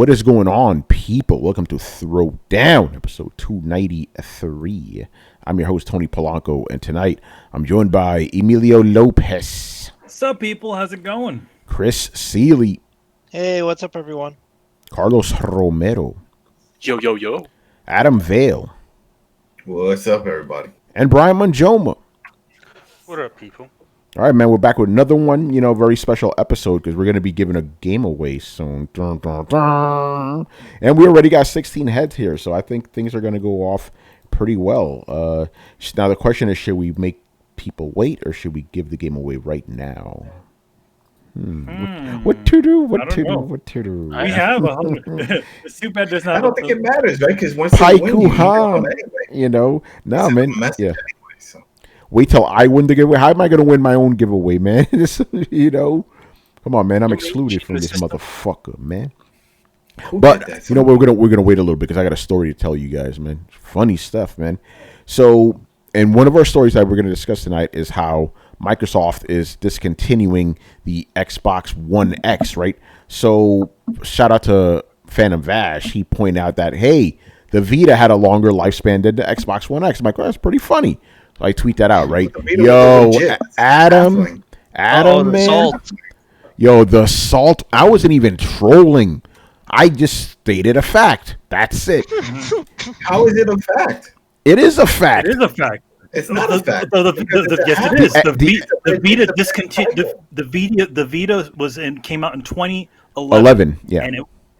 What is going on, people? Welcome to Throwdown, episode 293. I'm your host, Tony Polanco, and tonight I'm joined by Emilio Lopez. What's up, people? How's it going? Chris Seeley. Hey, what's up, everyone? Carlos Romero. Yo. Adam Vale. What's up, everybody? And Brian Manjoma. What up, people? All right, man, we're back with another one, very special episode because we're going to be giving a game away soon. Dun, dun, dun. And we already got 16 heads here, so I think things are going to go off pretty well. Now, the question is, should we make people wait or should we give the game away right now? What to do? What to do? We have 100. It's too bad there's not. I don't think it matters, right? Because once you win, you go anyway. No, man. Yeah. Anyway, so. Wait till I win the giveaway. How am I going to win my own giveaway, man? Come on, man. I'm excluded from this motherfucker, man. But we're gonna wait a little bit because I got a story to tell you guys, man. Funny stuff, man. So, and one of our stories that we're going to discuss tonight is how Microsoft is discontinuing the Xbox One X, right? So, shout out to Phantom Vash. He pointed out that, hey, the Vita had a longer lifespan than the Xbox One X. I'm like, oh, that's pretty funny. So I tweet that out, right? Yo, Adam, man. Salt. Yo, the salt. I wasn't even trolling. I just stated a fact. That's it. How is it a fact? It is a fact. It is a fact. It's not a fact. Yes, it is. The Vita discontinued. The Vita came out in 2011. Yeah.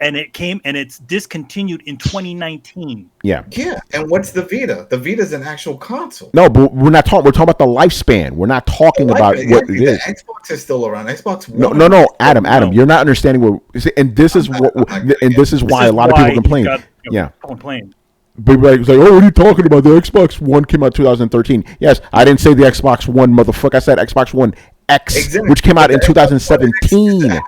And it's discontinued in 2019. Yeah. Yeah. And what's the Vita? The Vita's an actual console. No, but we're talking about the lifespan. We're not talking about what it is. Xbox is still around. Xbox One. No, Adam, you're not understanding what. And this is why a lot of people complain. Complain. But it's like, oh, what are you talking about? The Xbox One came out 2013. Yes, I didn't say the Xbox One, motherfucker. I said Xbox One X, which came out in 2017.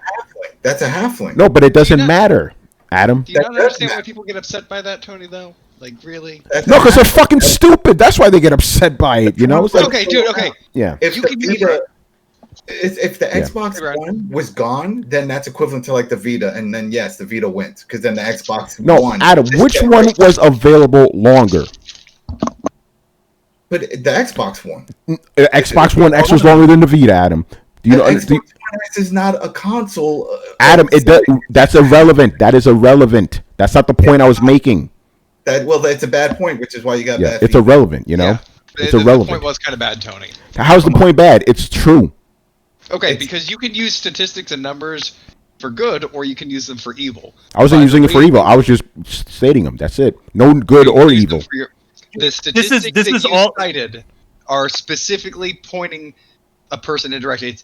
That's a halfling. No, but it doesn't matter, Adam. Do you not understand why people get upset by that, Tony, though? Like, really? No, because they're fucking stupid. That's why they get upset by it, It's like, okay, dude, okay. Yeah. If the Xbox One was gone, then that's equivalent to like the Vita, and then yes, the Vita wins because then the Xbox One. No, Adam, which one was available longer? But the Xbox One. Xbox One X was longer than the Vita, Adam. Do you know? Xbox One X is not a console. Adam, that's irrelevant. That is irrelevant. That's not the point I was making. That's a bad point, which is why you got bad. It's irrelevant. Yeah. It's irrelevant. The point was kind of bad, Tony. How's the point bad? It's true. Okay, because you can use statistics and numbers for good, or you can use them for evil. I wasn't using it for evil. I was just stating them. That's it. No good or evil. The statistics that you cited are specifically pointing a person in a direction.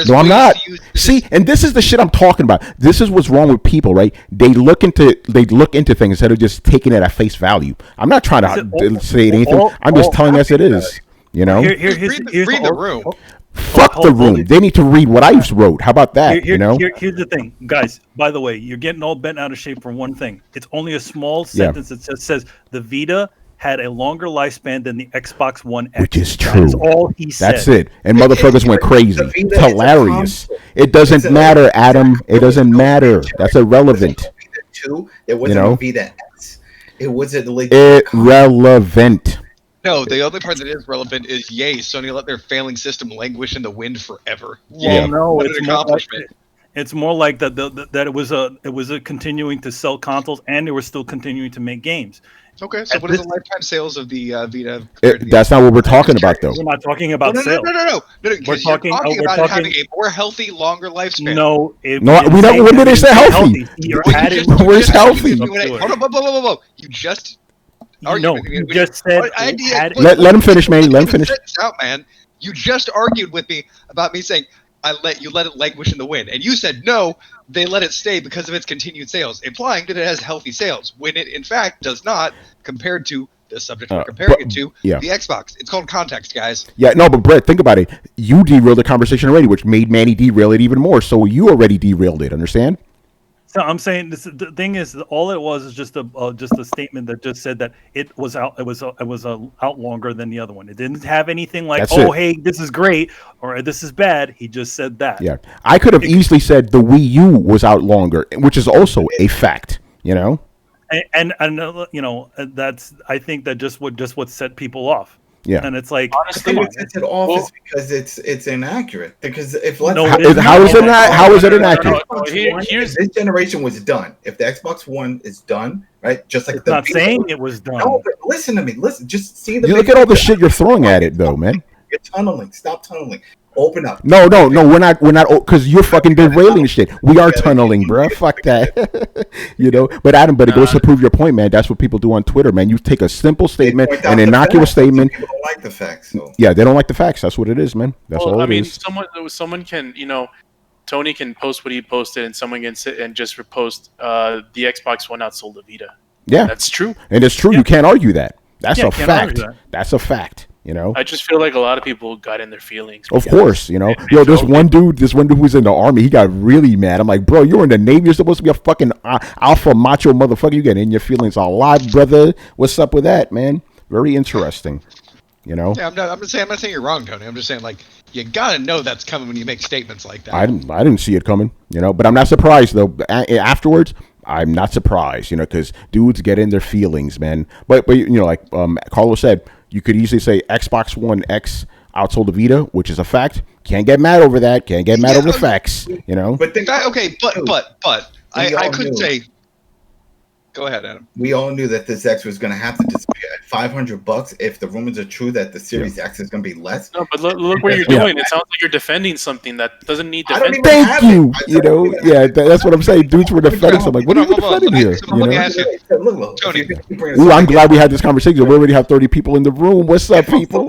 No, I'm not. See, and this is the shit I'm talking about. This is what's wrong with people, right? They look into things instead of just taking it at face value. I'm not trying to say anything. I'm just telling us it is. Here's the room. Fuck the room. They need to read what I wrote. How about that? Here's the thing, guys. By the way, you're getting all bent out of shape for one thing. It's only a small sentence that says the Vita had a longer lifespan than the Xbox One X. Which is true. That's all he said. That's it. And motherfuckers went crazy. It's hilarious. It doesn't matter, Adam. It doesn't matter. That's irrelevant. It wasn't a Vita X. It wasn't irrelevant. No, the only part that is relevant is Sony let their failing system languish in the wind forever. Well, no, it's more like that it was a continuing to sell consoles and they were still continuing to make games. Okay, so what is the lifetime sales of the Vita? That's not what we're talking about, though. We're not talking about sales. No. We're talking about having a more healthy, longer lifespan. No, we don't. When did they say healthy? Where's healthy? Hold on. You just. You just said. Let him finish, man. Let him finish. Out, man. You just argued with me about me saying let it languish in the wind, and you said no. They let it stay because of its continued sales, implying that it has healthy sales when it in fact does not, compared to the subject we're comparing it to, the Xbox. It's called context, guys. Yeah, no, but Brett, think about it. You derailed the conversation already, which made Manny derail it even more. So you already derailed it. Understand? So I'm saying the thing is, all it was is just a statement that just said that it was out. It was out longer than the other one. It didn't have anything like, That's oh, it. hey, this is great or this is bad. He just said that. Yeah, I could have easily said the Wii U was out longer, which is also a fact. You know. And that's I think that just what set people off. Yeah. And it's like, Honestly, come on. What sets it off is because it's inaccurate. Because if let's No, How it is is it not? How is it No, inaccurate? here's if this generation was done, if the Xbox One is done, right? Just like It's the not saying it was done. No, but listen to me. Listen, just see the. You look at all the shit you're throwing at it, though, man. You're tunneling. Stop tunneling. Open up. No, we're not, because you're fucking derailing shit. We are tunneling, bro. Fuck that. You know, but Adam, it goes to prove your point, man. That's what people do on Twitter, man. You take a simple statement, an innocuous statement. People don't like the facts, so. Yeah, they don't like the facts. That's what it is, man. That's all I it mean, is. someone can, Tony can post what he posted, and someone can sit and just repost the Xbox One outsold the Vita. Yeah, That's true. and it's true. You can't argue that. That's Yeah, a can't fact. argue that. That's a fact. You know. I just feel like a lot of people got in their feelings. Of because course, you know. they Yo, this felt one dude who was in the army, he got really mad. I'm like, bro, you're in the Navy. You're supposed to be a fucking alpha macho motherfucker. You getting in your feelings a lot, brother. What's up with that, man? Very interesting. You know. Yeah, I'm not saying you're wrong, Tony. I'm just saying, like, you gotta know that's coming when you make statements like that. I didn't see it coming, you know. But I'm not surprised though. Afterwards, I'm not surprised, you know, because dudes get in their feelings, man. But you know, like Carlos said, you could easily say Xbox One X outsold the Vita, which is a fact. Can't get mad over that. Can't get mad over the facts, you know. But Okay, but I couldn't say. Go ahead, Adam. We all knew that this X was going to have to disappear at $500. If the rumors are true that the Series X is going to be less, No, but look what you're doing. It sounds like you're defending something that doesn't need I don't defending. even Thank you. You know, yeah, that's what I'm saying. Dudes were defending something. Like, what are you defending here? So You let me know? ask you, Look, Tony. Ooh, I'm glad we had this conversation. We already have 30 people in the room. What's up, people?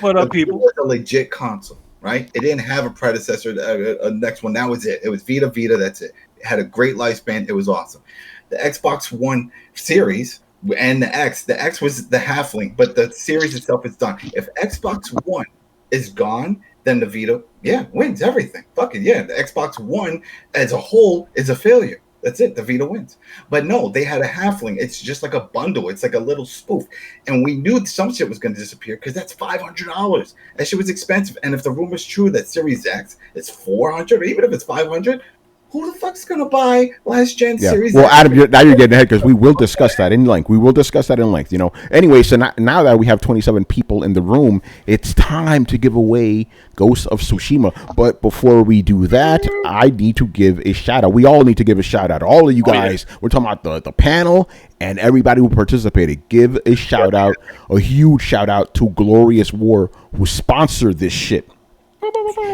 What up, people? It was a legit console, right? It didn't have a predecessor, a next one. That was it. It was Vita. That's it. It had a great lifespan. It was awesome. The Xbox One series and the X was the halfling, but the series itself is done. If Xbox One is gone, then the Vita, wins everything. Fuck it, yeah. The Xbox One as a whole is a failure. That's it. The Vita wins. But no, they had a halfling. It's just like a bundle. It's like a little spoof. And we knew some shit was going to disappear because that's $500. That shit was expensive. And if the rumor's true that Series X is $400, or even if it's $500, who the fuck's gonna buy last gen Series? Well, Adam, now you're getting ahead because we will discuss that in length. You know. Anyway, so now that we have 27 people in the room, it's time to give away Ghost of Tsushima. But before we do that, I need to give a shout out. We all need to give a shout out. All of you guys. We're talking about the panel and everybody who participated. Give a shout out, a huge shout out to Glorious War who sponsored this shit.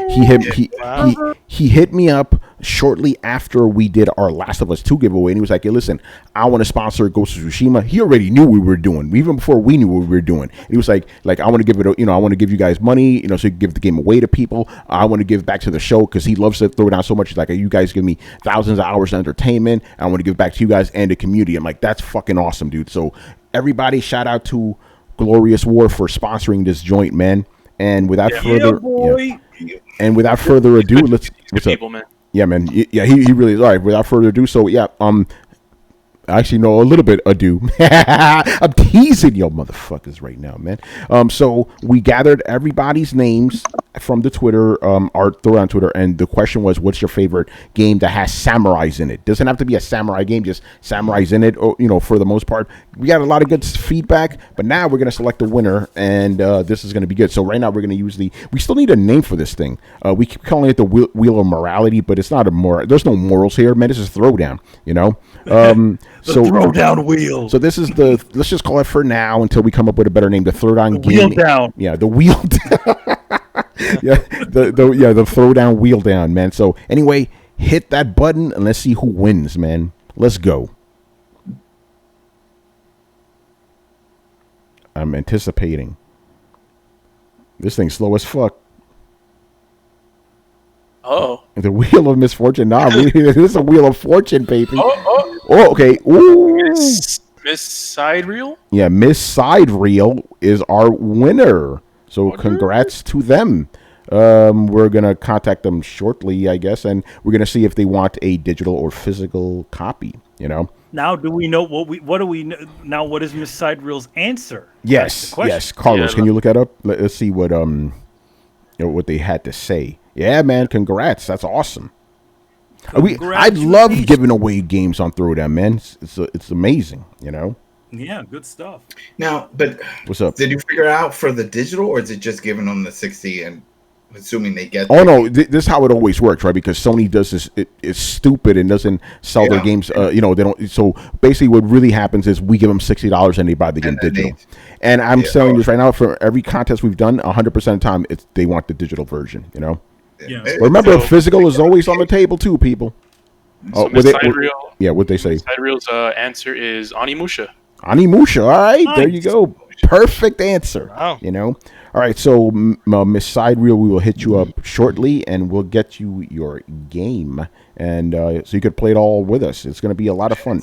He hit me up shortly after we did our Last of Us 2 giveaway, and he was like, hey, listen, I want to sponsor Ghost of Tsushima. He already knew we were doing, even before we knew what we were doing. He was like I want to give it, I want to give you guys money, so you can give the game away to people. I want to give back to the show because he loves to throw down so much. He's like, you guys give me thousands of hours of entertainment. I want to give back to you guys and the community. I'm like, that's fucking awesome, dude. So everybody, shout out to Glorious War for sponsoring this joint, man. And without further ado, let's people, man. Yeah, man. Yeah, he really is. All right, without further ado, so yeah, actually, no, a little bit ado. I'm teasing your motherfuckers right now, man. So we gathered everybody's names from the Twitter, our Throwdown Twitter, and the question was, what's your favorite game that has samurais in it? Doesn't have to be a samurai game, just samurais in it, or, for the most part. We got a lot of good feedback, but now we're going to select the winner, and this is going to be good. So right now we're going to use we still need a name for this thing. We keep calling it the Wheel of Morality, but it's not there's no morals here, man. This is Throwdown, The Throwdown wheel. So this is let's just call it for now until we come up with a better name. The Throwdown wheel game. Down. Yeah, the wheel down. the Throwdown wheel down, man. So anyway, hit that button and let's see who wins, man. Let's go. I'm anticipating. This thing's slow as fuck. Oh. The Wheel of Misfortune. Nah, this is a Wheel of Fortune, baby. Oh, okay. Ooh. Miss Side Reel? Yeah, Miss Side Reel is our winner. So congrats to them. We're gonna contact them shortly, I guess, and we're gonna see if they want a digital or physical copy. Now, do we know what do we know, now? What is Miss Sidereel's answer? Yes, Carlos, can you look that up? Let's see what what they had to say. Yeah, man, congrats, that's awesome. I love giving away games on Throwdown, man. It's amazing, Yeah, good stuff. Now, but what's up? Did you figure out for the digital, or is it just giving them the 60 and assuming they get? Oh no, this is how it always works, right? Because Sony does this. It's stupid and doesn't sell their games. They don't. So basically, what really happens is we give them $60 and they buy the game digital. And I'm telling you this right now, for every contest we've done, 100% of the time, they want the digital version. Yeah. But remember, physical is always on the table too, people. So what'd they say? Sidereel's answer is Onimusha. Animusha, all right, Nice. there you go. Perfect answer. Wow. All right, so Miss Sidereel, we will hit you up shortly, and we'll get you your game, and so you could play it all with us. It's going to be a lot of fun.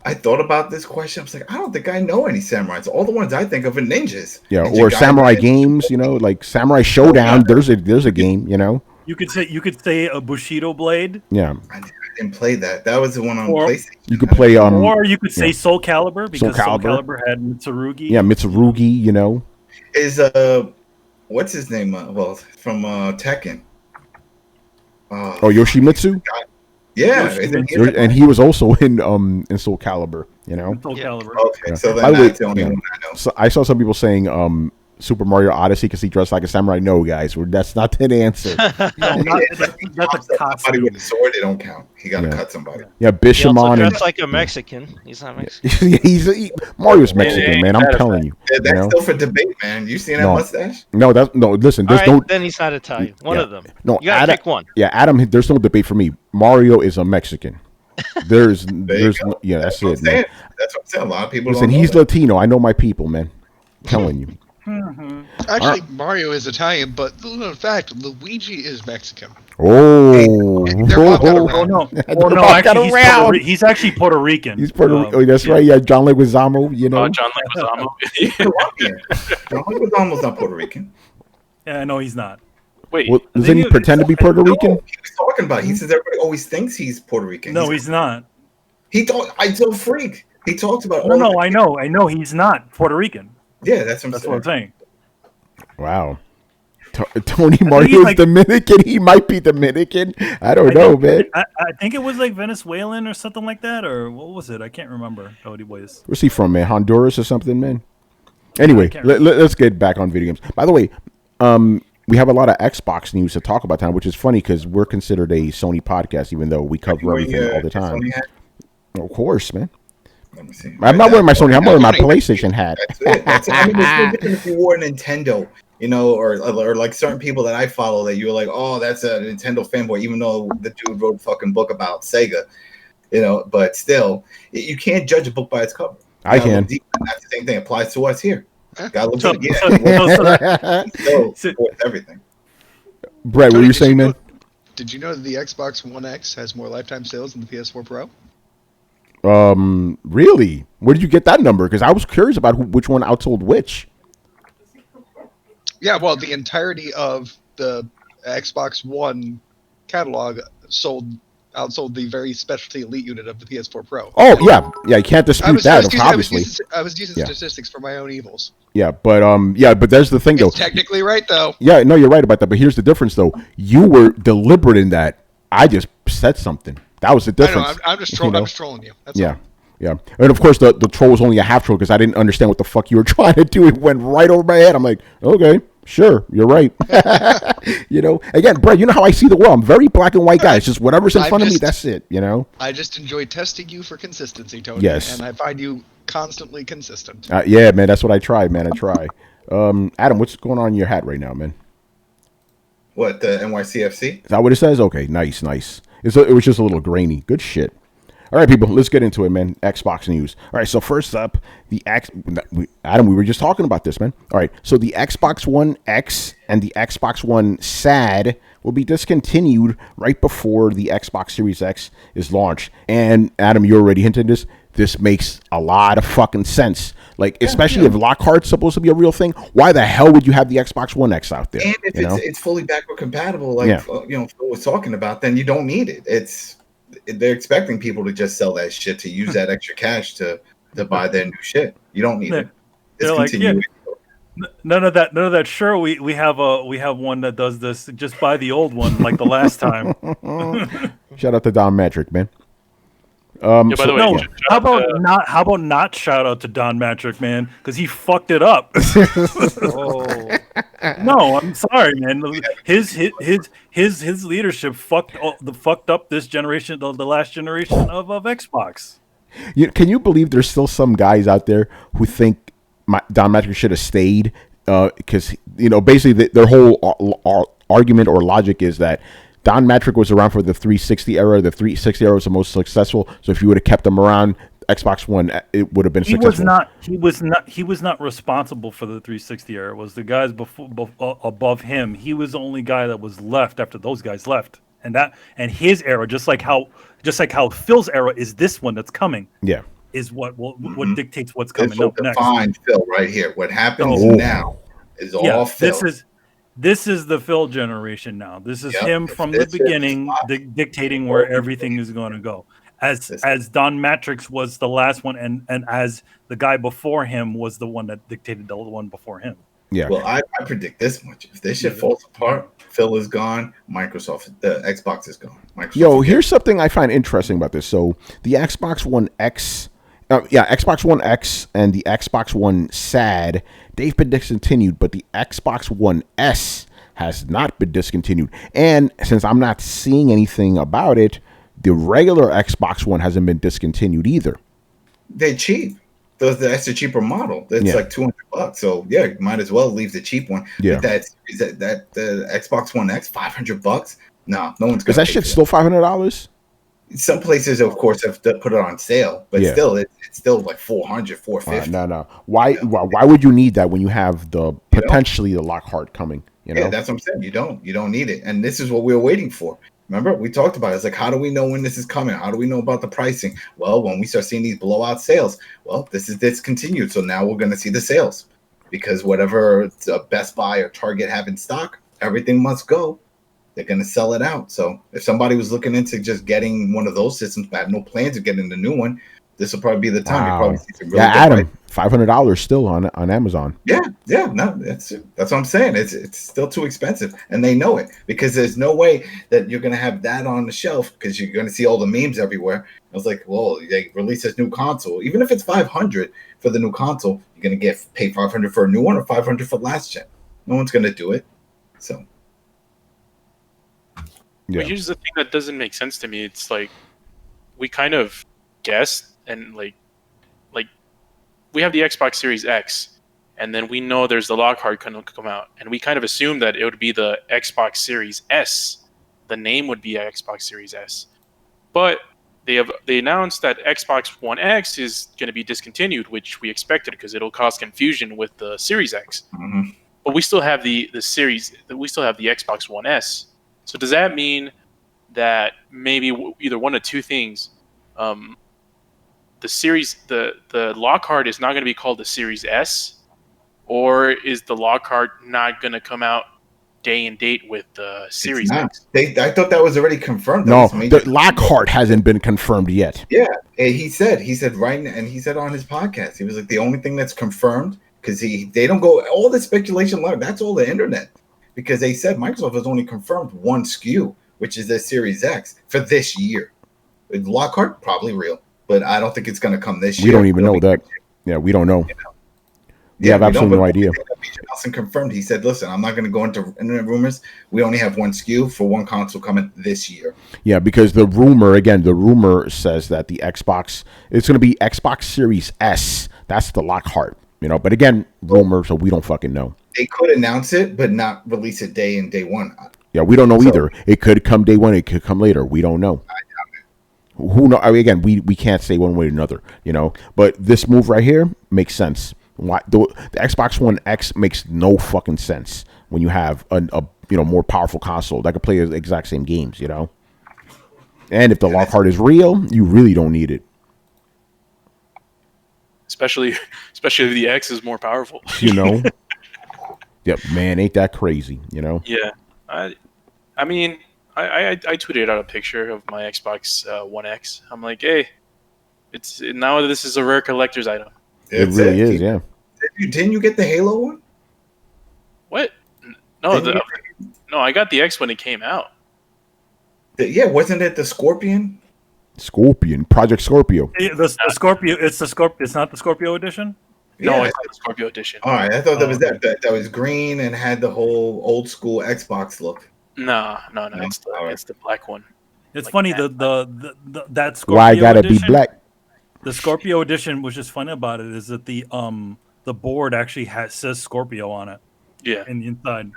I thought about this question. I was like, I don't think I know any samurais. All the ones I think of are ninjas. Yeah, Ninja or Gaiden. samurai games. Like Samurai Showdown. There's a game. You could say a Bushido blade. Yeah. I didn't play that. That was the one on Or- PlayStation. You could play Or you could say Soul Calibur, because Soul Soul Calibur. Calibur had Mitsurugi. Yeah, Mitsurugi. Is what's his name? From Tekken. Yoshimitsu. Yeah, Yoshimitsu. And he was also in Soul Calibur. Soul Calibur. Okay, so By then the way, that's the only one I know. So I saw some people saying Super Mario Odyssey because he dressed like a samurai. No, guys, that's not the answer. That's a Somebody costume. with a sword, they don't count. He got to Yeah. cut somebody. Yeah, He also Bishamon. dressed like a Mexican. He's not Mexican. Mario's Mexican, man. I'm telling you. That's still for debate, man. You seen that No. mustache? No, listen. All There's right, no. then he's not Italian. One Yeah. of them. No, You gotta pick one. Yeah, Adam. There's no debate for me. Mario is a Mexican. There's you go. yeah, that's what I'm it, man. saying. That's what I'm saying. A lot of people Listen, don't know he's that. Latino. I know my people, man. I'm telling you. Actually, Mario is Italian, but in fact, Luigi is Mexican. Oh, They're all got Oh no! They're Oh no! all Actually, got he's actually Puerto Rican. he's Puerto Rican. That's right. Yeah, John Leguizamo. John Leguizamo. Colombian. John was almost not Puerto Rican. Yeah, no, he's not. Wait, Well, doesn't he pretend to be Puerto Rican? No, he was talking about. He says everybody always thinks he's Puerto Rican. No, he's not. He thought I told Freak. He talks about. No, all no, the- I know, he's not Puerto Rican. Yeah, that's what That's I'm what I'm saying. saying. Wow. Tony Mario is like- Dominican. He might be Dominican. I don't know, man. I think it was like Venezuelan or something like that, or what was it? I can't remember how it was. Where's he from, man? Honduras or something, man? Anyway, can't let's get back on video games. By the way, we have a lot of Xbox news to talk about now, which is funny because we're considered a Sony podcast, even though we cover everything all the time. Sony hat? Of course, man. Let me see. I'm not wearing my Sony. I'm wearing my PlayStation hat. That's it. That's it. I mean, it's no different if you wore Nintendo, or like certain people that I follow that you're like, oh, that's a Nintendo fanboy, even though the dude wrote a fucking book about Sega, but still, you can't judge a book by its cover. I can. That's the same thing applies to us here. Gotta look So- good. Yeah, so- with everything. Brett, what were you saying, man? Did you know that the Xbox One X has more lifetime sales than the PS4 Pro? Really? Where did you get that number? Because I was curious about which one outsold which. Yeah, well, the entirety of the Xbox One catalog outsold the very specialty elite unit of the PS4 Pro. Oh yeah, you can't dispute that, obviously. I was using Yeah. statistics for my own evils. Yeah, but there's the thing though. It's technically right though. Yeah, no, you're right about that. But here's the difference, though. You were deliberate in that. I just said something. That was the I know. difference. I'm just you know? I'm just trolling you. That's Yeah, all. yeah. And of course, the troll was only a half troll because I didn't understand what the fuck you were trying to do. It went right over my head. I'm like, okay, sure, you're right. Again, Brett, you know how I see the world. I'm very black and white guy. It's just whatever's in front of me, that's it. I just enjoy testing you for consistency, Tony. Yes. And I find you constantly consistent. Yeah, man. That's what I try, man. I try. Adam, what's going on in your hat right now, man? What, the NYCFC? Is that what it says? Okay, nice. It was just a little grainy. Good shit. All right, people, let's get into it, man. Xbox news. All right, so first up, Adam, we were just talking about this, man. All right, so the Xbox One X and the Xbox One SAD will be discontinued right before the Xbox Series X is launched. And Adam, you already hinted this. this makes a lot of fucking sense. Like, especially if Lockhart's supposed to be a real thing, why the hell would you have the Xbox One X out there? And if it's fully backward compatible, like Phil was talking about, then you don't need it. They're expecting people to just sell that shit, to use that extra cash to buy their new shit. You don't need it. They're like, none of that. Sure, we have one that does this. Just buy the old one, like the last time. Shout out to Don Metric, man. By the way, no, how about not shout out to Don Matrick, man, because he fucked it up. No, I'm sorry, man. His leadership fucked up this generation, the last generation of Xbox. Can you believe there's still some guys out there who think Don Matrick should have stayed? Because basically their whole argument or logic is that Don Matrick was around for the 360 era. The 360 era was the most successful. So if you would have kept him around, Xbox One, it would have been successful. He was not responsible for the 360 era. It was the guys above him. He was the only guy that was left after those guys left. And his era, just like how Phil's era is this one that's coming. Yeah. Is what dictates what's coming up next. Define Phil right here. What happens now is all Phil. This is the Phil generation now. This is him from the beginning dictating where everything is going to go. As Don Matrix was the last one, and as the guy before him was the one that dictated the one before him. Yeah. Well, I predict this much: if this shit falls apart, Phil is gone. Xbox is gone. Here's something I find interesting about this. So the Xbox One X. Xbox One X and the Xbox One SAD, they've been discontinued, but the Xbox One S has not been discontinued. And since I'm not seeing anything about it, the regular Xbox One hasn't been discontinued either. They're cheap. That's a cheaper model. It's like $200. So might as well leave the cheap one. Yeah. But the Xbox One X, $500. No one's gonna. Is that shit still $500? Some places, of course, have to put it on sale, but still, it's still like $400, $450. No. Why would you need that when you have the potentially the Lockhart coming? Yeah, that's what I'm saying. You don't need it, and this is what we were waiting for. Remember, we talked about it. It's like, how do we know when this is coming? How do we know about the pricing? Well, when we start seeing these blowout sales, this is discontinued, so now we're going to see the sales because whatever Best Buy or Target have in stock, everything must go. They're going to sell it out. So if somebody was looking into just getting one of those systems but had no plans of getting the new one, this will probably be the time. Wow. You probably see some really Adam, $500 still on Amazon. No, that's what I'm saying. It's still too expensive, and they know it because there's no way that you're going to have that on the shelf because you're going to see all the memes everywhere. I was like, well, they release this new console, even if it's $500 for the new console, you're going to pay $500 for a new one or $500 for last gen. No one's going to do it. So. But here's the thing that doesn't make sense to me. It's like we kind of guessed, and like we have the Xbox Series X, and then we know there's the Lockhart going to come out, and we kind of assumed that it would be the Xbox Series S. The name would be Xbox Series S, but they announced that Xbox One X is going to be discontinued, which we expected because it'll cause confusion with the Series X. Mm-hmm. But we still have the Series. We still have the Xbox One S. So does that mean that maybe either one of two things, the Lockhart is not going to be called the Series S, or is the Lockhart not going to come out day and date with the Series X? I thought that was already confirmed. No, the Lockhart hasn't been confirmed yet. Yeah, he said right, and he said on his podcast, he was like, the only thing that's confirmed, because they don't go all the speculation. That's all the internet. Because they said Microsoft has only confirmed one SKU, which is the Series X for this year. Lockhart, probably real, but I don't think it's going to come this year. We don't even know that. Yeah, we don't know. We have absolutely no idea. Nelson confirmed. He said, listen, I'm not going to go into internet rumors. We only have one SKU for one console coming this year. Yeah, because the rumor says that the Xbox, it's going to be Xbox Series S. That's the Lockhart. But again, rumor, so we don't fucking know. They could announce it, but not release it day one. Yeah, we don't know either. It could come day one. It could come later. We don't know. Who know? Again, we can't say one way or another. But this move right here makes sense. Why the Xbox One X makes no fucking sense when you have a more powerful console that can play the exact same games. And if the Lockhart is real, you really don't need it. especially if the X is more powerful. You know. Yep, man, ain't that crazy? You know. Yeah, I mean, I tweeted out a picture of my Xbox One X. I'm like, hey, now this is a rare collector's item. It really is, yeah. Didn't you get the Halo one? What? No, no, I got the X when it came out. Yeah, wasn't it the Scorpion? Project Scorpio. The Scorpio. It's the Scorpio. It's not the Scorpio edition. No, Yeah. it's not the Scorpio edition. All right, I thought that was that was green and had the whole old school Xbox look. No, it's the black one. It's Like funny that. that Scorpio Why I gotta edition, be black? The Scorpio edition, which is funny about it, is that the board actually says Scorpio on it Yeah. in the inside.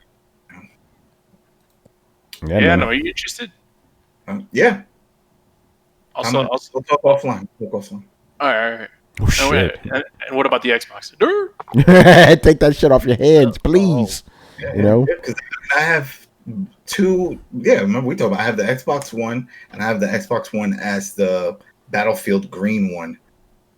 Yeah, Yeah, man. no, are you interested? Yeah. Also, We'll talk offline. all right. Oh shit! And what about the Xbox? Durr. Take that shit off your hands, please. Yeah, You know? because I have two. Yeah, remember we talked about. I have the Xbox One, and I have the Xbox One as the Battlefield Green one.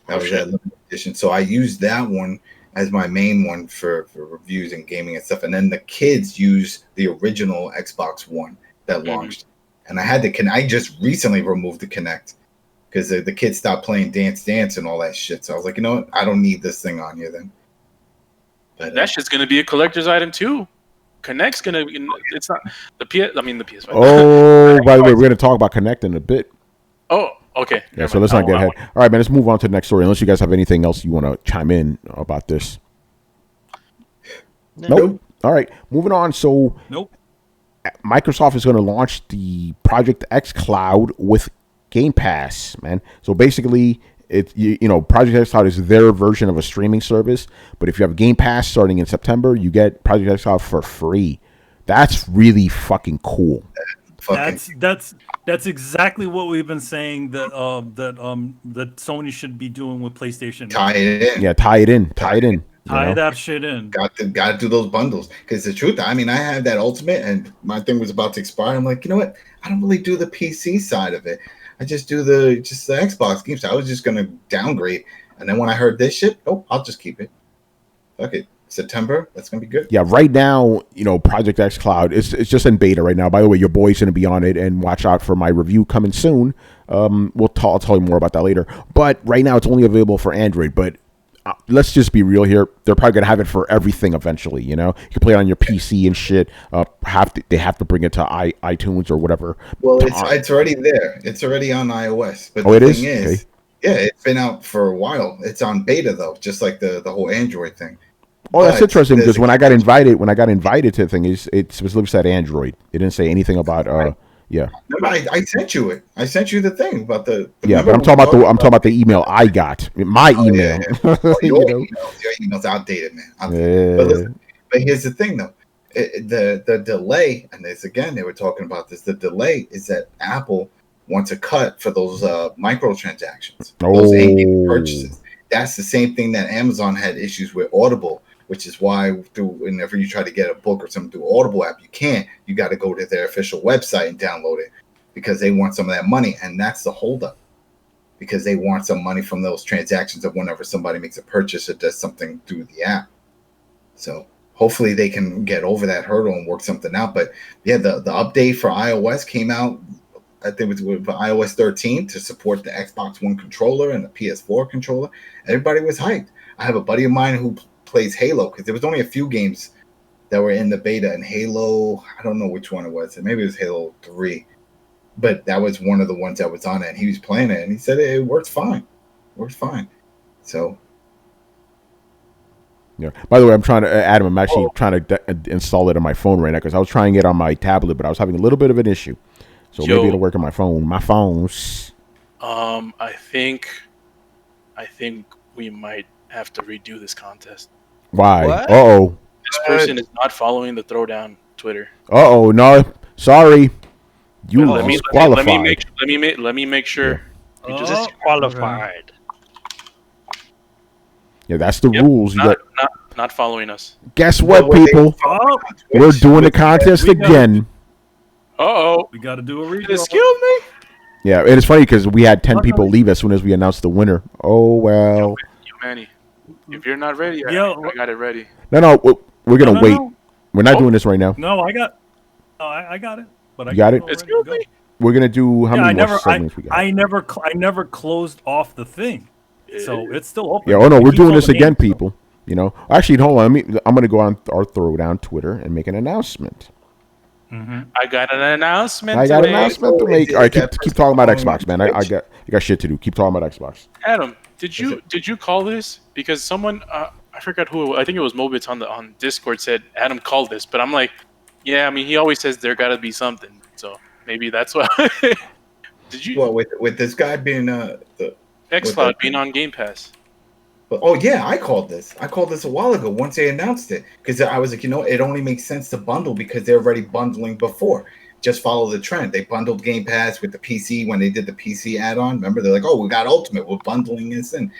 That was that limited edition. So I used that one as my main one for reviews and gaming and stuff. And then the kids use the original Xbox One that launched. And I just recently removed the Kinect because the kids stopped playing Dance Dance and all that shit. So I was like, you know what? I don't need this thing on here then. But That shit's gonna be a collector's item too. Kinect's gonna. It's not the PS. I mean the PS5. Oh, by the way, we're gonna talk about Kinect in a bit. Oh, okay. Yeah, so let's not get ahead. All right, man. Let's move on to the next story. Unless you guys have anything else you want to chime in about this. Nope. All right, moving on. So, Nope. Microsoft is going to launch the Project xCloud with Game Pass, man. So basically, Project xCloud is their version of a streaming service. But if you have Game Pass starting in September, you get Project xCloud for free. That's really fucking cool. That's exactly what we've been saying that Sony should be doing with PlayStation. tie it in. Yeah, tie it in. Tie that shit in. Got to do those bundles because the truth, I mean, I have that Ultimate and my thing was about to expire. I'm like, you know what? I don't really do the PC side of it. I just do the Xbox games. So I was just gonna downgrade, and then when I heard this shit, I'll just keep it. Fuck it. September, that's gonna be good. Yeah, right now, Project xCloud it's just in beta right now. By the way, your boy's gonna be on it, and watch out for my review coming soon. I'll tell you more about that later. But right now, it's only available for Android. But let's just be real here. They're probably gonna have it for everything eventually. You can play it on your PC and shit. They have to bring it to iTunes or whatever. Well, it's already there. It's already on iOS. But it the is? thing is, Okay. yeah, it's been out for a while. It's on beta though, just like the whole Android thing. Oh, that's But interesting because there's when I got invited to the thing, it specifically said Android. It didn't say anything about yeah. Remember, I sent you it. I sent you the thing about the Yeah, but I'm talking about the email I got. My email. Your email's outdated, man. But here's the thing, though. The delay, and this again, they were talking about this. The delay is that Apple wants a cut for those microtransactions, those in-game purchases. That's the same thing that Amazon had issues with Audible, which is why whenever you try to get a book or something through Audible app, you can't. You got to go to their official website and download it because they want some of that money, and that's the holdup. Because they want some money from those transactions of whenever somebody makes a purchase or does something through the app. So hopefully they can get over that hurdle and work something out. But yeah, the update for iOS came out, I think it was with iOS 13 to support the Xbox One controller and the PS4 controller. Everybody was hyped. I have a buddy of mine who plays Halo because there was only a few games that were in the beta, and Halo, I don't know which one it was. Maybe it was Halo 3. But that was one of the ones that was on it, and he was playing it, and he said it works fine. So, yeah. By the way, I'm actually trying to install it on my phone right now because I was trying it on my tablet, but I was having a little bit of an issue. So maybe it'll work on my phone. My phones. I think we might have to redo this contest. Why? What? Uh-oh. This person is not following the Throwdown Twitter. Uh-oh. No. Sorry. You Let me make sure. You disqualified. Yeah, that's the rules. Not following us. Guess what, people? We're doing the contest again. Uh-oh. We got to do a redraw. Excuse me? Yeah, and it's funny because we had 10 people leave as soon as we announced the winner. Oh, well. You Manny. If you're not ready, I got it ready. No, we're gonna wait. No. We're not doing this right now. No, I got it. But You got it? Excuse me? We're gonna do how many more segments we got? I never closed off the thing, so it's still open. Yeah. Oh no, we're doing this again, people. You know, actually, hold on. I'm gonna go on our Throwdown Twitter and make an announcement. I got an announcement. I got an announcement to make. All right, keep talking about Xbox, man. I got shit to do. Keep talking about Xbox. Adam, did you call this? Because someone I forgot who. I think it was Mobits on Discord said Adam called this, but I'm like, yeah. I mean, he always says there got to be something, so maybe that's why. Did you? Well, with this guy being the xCloud being on Game Pass. But, oh yeah, I called this a while ago once they announced it, because I was like, it only makes sense to bundle because they're already bundling before. Just follow the trend. They bundled Game Pass with the PC when they did the PC add-on. Remember, they're like, oh, we got Ultimate, we're bundling this in.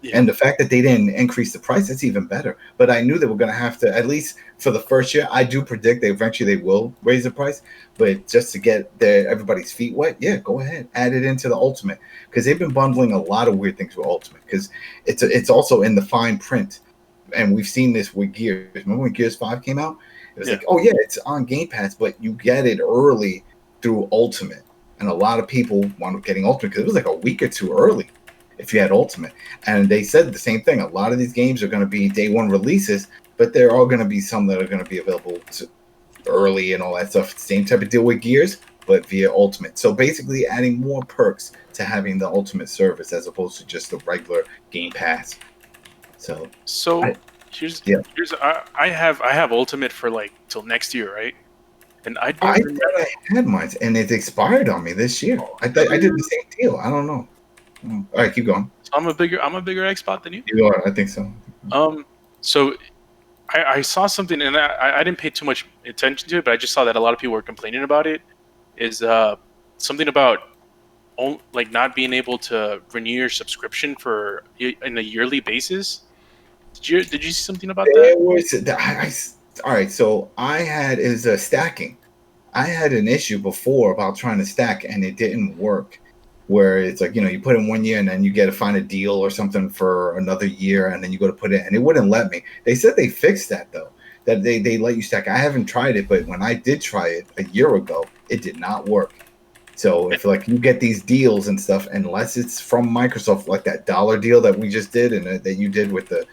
Yeah. And the fact that they didn't increase the price, that's even better. But I knew they were going to have to, at least for the first year, I do predict that eventually they will raise the price. But just to get everybody's feet wet, yeah, go ahead. Add it into the Ultimate. Because they've been bundling a lot of weird things with Ultimate. Because it's also in the fine print. And we've seen this with Gears. Remember when Gears 5 came out? It was like, oh, yeah, it's on Game Pass, but you get it early through Ultimate. And a lot of people wound up getting Ultimate because it was like a week or two early if you had Ultimate. And they said the same thing. A lot of these games are going to be day one releases, but there are going to be some that are going to be available early and all that stuff. Same type of deal with Gears, but via Ultimate. So basically adding more perks to having the Ultimate service as opposed to just the regular Game Pass. I have Ultimate for like till next year, right? And I thought I had mine, and it expired on me this year. I did the same deal. I don't know. All right, keep going. So I'm a bigger Xbox than you. You are, I think so. So I saw something, and I didn't pay too much attention to it, but I just saw that a lot of people were complaining about it. Is something about like not being able to renew your subscription for in a yearly basis. Did you see something about that? All right, so I had stacking. I had an issue before about trying to stack, and it didn't work. Where it's like, you put in 1 year and then you get to find a deal or something for another year, and then you go to put it, and it wouldn't let me. They said they fixed that though, that they let you stack. I haven't tried it, but when I did try it a year ago, it did not work. So if like you get these deals and stuff, unless it's from Microsoft, like that $1 deal that we just did and that you did with the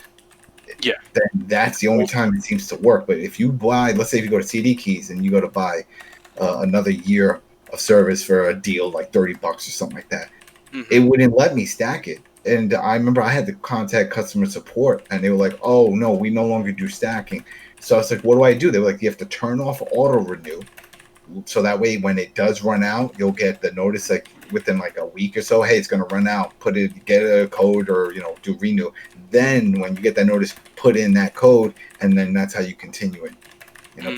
then that's the only time it seems to work. But if you buy, let's say if you go to CD Keys and you go to buy another year of service for a deal like $30 or something like that, it wouldn't let me stack it. And I remember I had to contact customer support, and they were like, oh no, we no longer do stacking. So I was like, what do I do? They were like, you have to turn off auto renew, so that way when it does run out, you'll get the notice like within like a week or so, hey, it's going to run out, get a code, or do renew. Then when you get that notice, put in that code, and then that's how you continue it.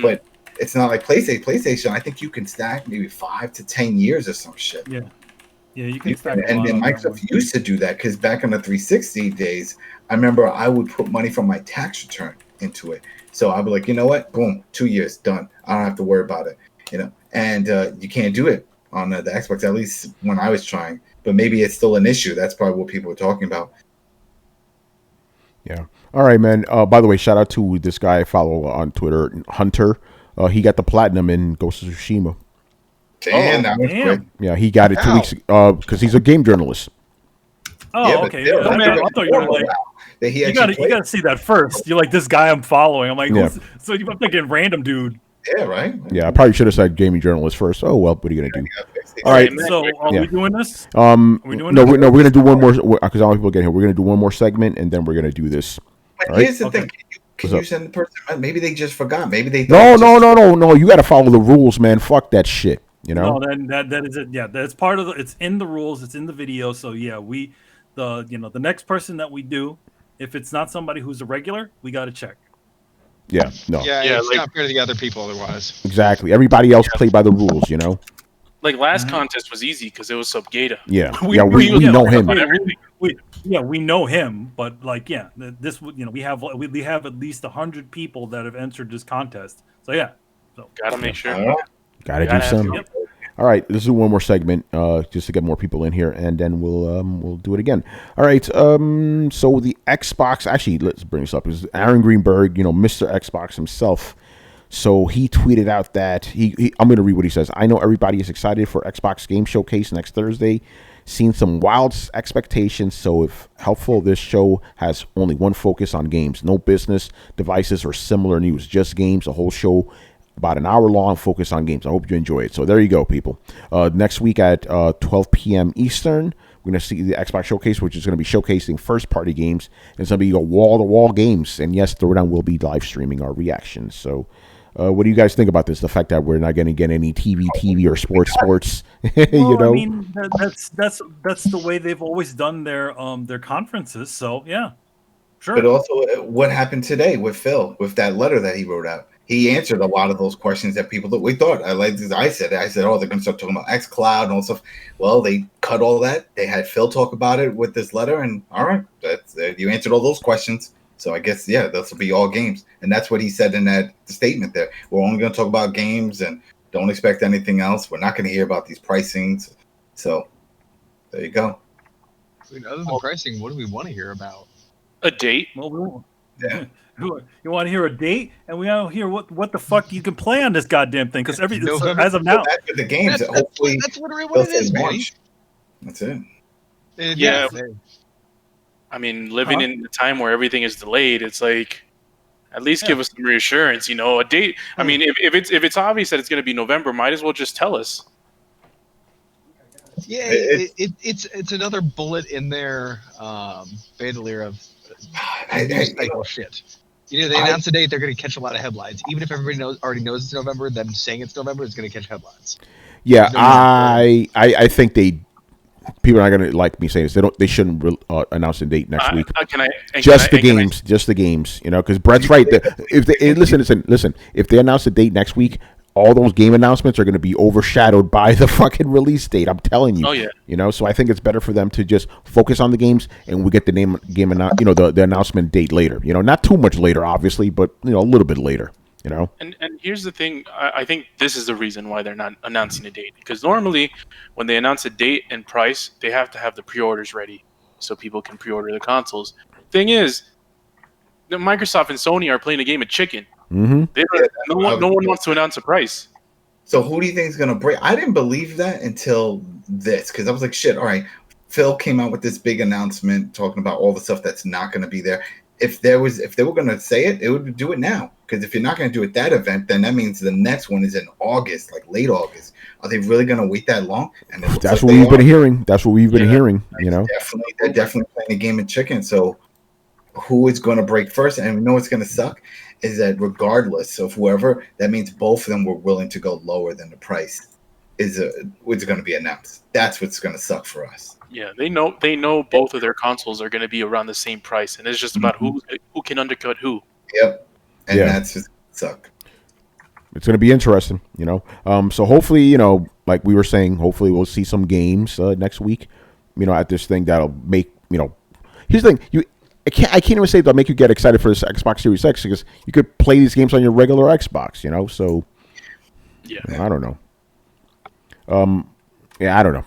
But it's not like PlayStation. I think you can stack maybe 5 to 10 years or some shit. Yeah, you can stack. And then Microsoft used to do that because back in the 360 days, I remember I would put money from my tax return into it. So I'd be like, you know what? Boom, 2 years done. I don't have to worry about it. And you can't do it on the Xbox, at least when I was trying. But maybe it's still an issue. That's probably what people were talking about. Yeah. All right, man. By the way, shout out to this guy I follow on Twitter, Hunter. He got the platinum in Ghost of Tsushima. Damn, that was quick. Yeah, he got it 2 weeks because he's a game journalist. Oh, okay. I thought you were like, you gotta see that first. You're like, this guy I'm following. I'm like, so I'm thinking random dude. Yeah, right. Yeah, I probably should have said gaming journalist first. Oh well, what are you gonna do? All right. So are we doing this? We're gonna do one more because all people get here. We're gonna do one more segment and then we're gonna do this. But here's the thing. Can you send the person? Maybe they just forgot. Maybe they no. You got to follow the rules, man. Fuck that shit. No, that is it. Yeah, that's part of it's in the rules. It's in the video. So yeah, the next person that we do, if it's not somebody who's a regular, we got to check. Yeah, no. Yeah, it's not fair to the other people otherwise. Exactly. Everybody else play by the rules, Like last contest was easy because it was Subgata. Yeah, we know him. We know him, but this we have at least 100 people that have entered this contest. So gotta make sure. Gotta do something. Yep. All right, let's do one more segment just to get more people in here, and then we'll do it again. All right. So the Xbox. Actually, let's bring this up. Is Aaron Greenberg, Mr. Xbox himself. So he tweeted out that I'm going to read what he says. I know everybody is excited for Xbox Game Showcase next Thursday. Seen some wild expectations, so if helpful, this show has only one focus on games. No business, devices, or similar news. Just games, a whole show about an hour long, focus on games. I hope you enjoy it. So there you go, people. Next week at 12 p.m. Eastern, we're going to see the Xbox Showcase, which is going to be showcasing first-party games. And it's going to be wall-to-wall games. And yes, Throwdown will be live streaming our reactions. So what do you guys think about this? The fact that we're not going to get any TV or sports. Well, I mean, that's the way they've always done their conferences. So yeah, sure. But also, what happened today with Phil with that letter that he wrote out? He answered a lot of those questions that people we thought. I said, oh, they're going to start talking about xCloud and all stuff. Well, they cut all that. They had Phil talk about it with this letter, and all right, you answered all those questions. So I guess, yeah, this will be all games. And that's what he said in that statement there. We're only going to talk about games and don't expect anything else. We're not going to hear about these pricings. So there you go. I mean, other than pricing, what do we want to hear about? A date? Well, Yeah. You want to hear a date, and we want to hear what the fuck you can play on this goddamn thing, because as of now, back to the games. Hopefully, that's literally what it is, man. That's it. Yeah. I mean, living in a time where everything is delayed, it's like, at least give us some reassurance. A date. I mean, if it's obvious that it's going to be November, might as well just tell us. Yeah, it's another bullet in their bandolier of shit. They announce a date, they're going to catch a lot of headlines. Even if everybody already knows it's November, them saying it's November is going to catch headlines. Yeah, I think people are not going to like me saying this. They shouldn't announce a date next week. Just the games, because Brett's right. Listen. If they announce a date next week, all those game announcements are going to be overshadowed by the fucking release date. I'm telling you. Oh yeah. So I think it's better for them to just focus on the games, and we get the the announcement date later. Not too much later, obviously, but a little bit later. And here's the thing. I think this is the reason why they're not announcing a date. Because normally, when they announce a date and price, they have to have the pre-orders ready so people can pre-order the consoles. Thing is, Microsoft and Sony are playing a game of chicken. Mm-hmm. No one wants to announce a price. So who do you think is going to break? I didn't believe that until this, because I was like, shit, all right. Phil came out with this big announcement talking about all the stuff that's not going to be there. If they were going to say it, would do it now. Because if you're not going to do it that event, then that means the next one is in August, like late August. Are they really going to wait that long? And that's what we've been hearing. That's what we've been hearing. They're definitely playing a game of chicken. So who is going to break first? And we know what's going to suck is that regardless of whoever, that means both of them were willing to go lower than the price is going to be announced. That's what's going to suck for us. Yeah, they know both of their consoles are going to be around the same price, and it's just about who can undercut who. Yep, and that's just suck. It's going to be interesting, So hopefully, like we were saying, hopefully we'll see some games next week, at this thing that'll make, Here's the thing, I can't even say that'll make you get excited for this Xbox Series X because you could play these games on your regular Xbox, So I don't know. I don't know.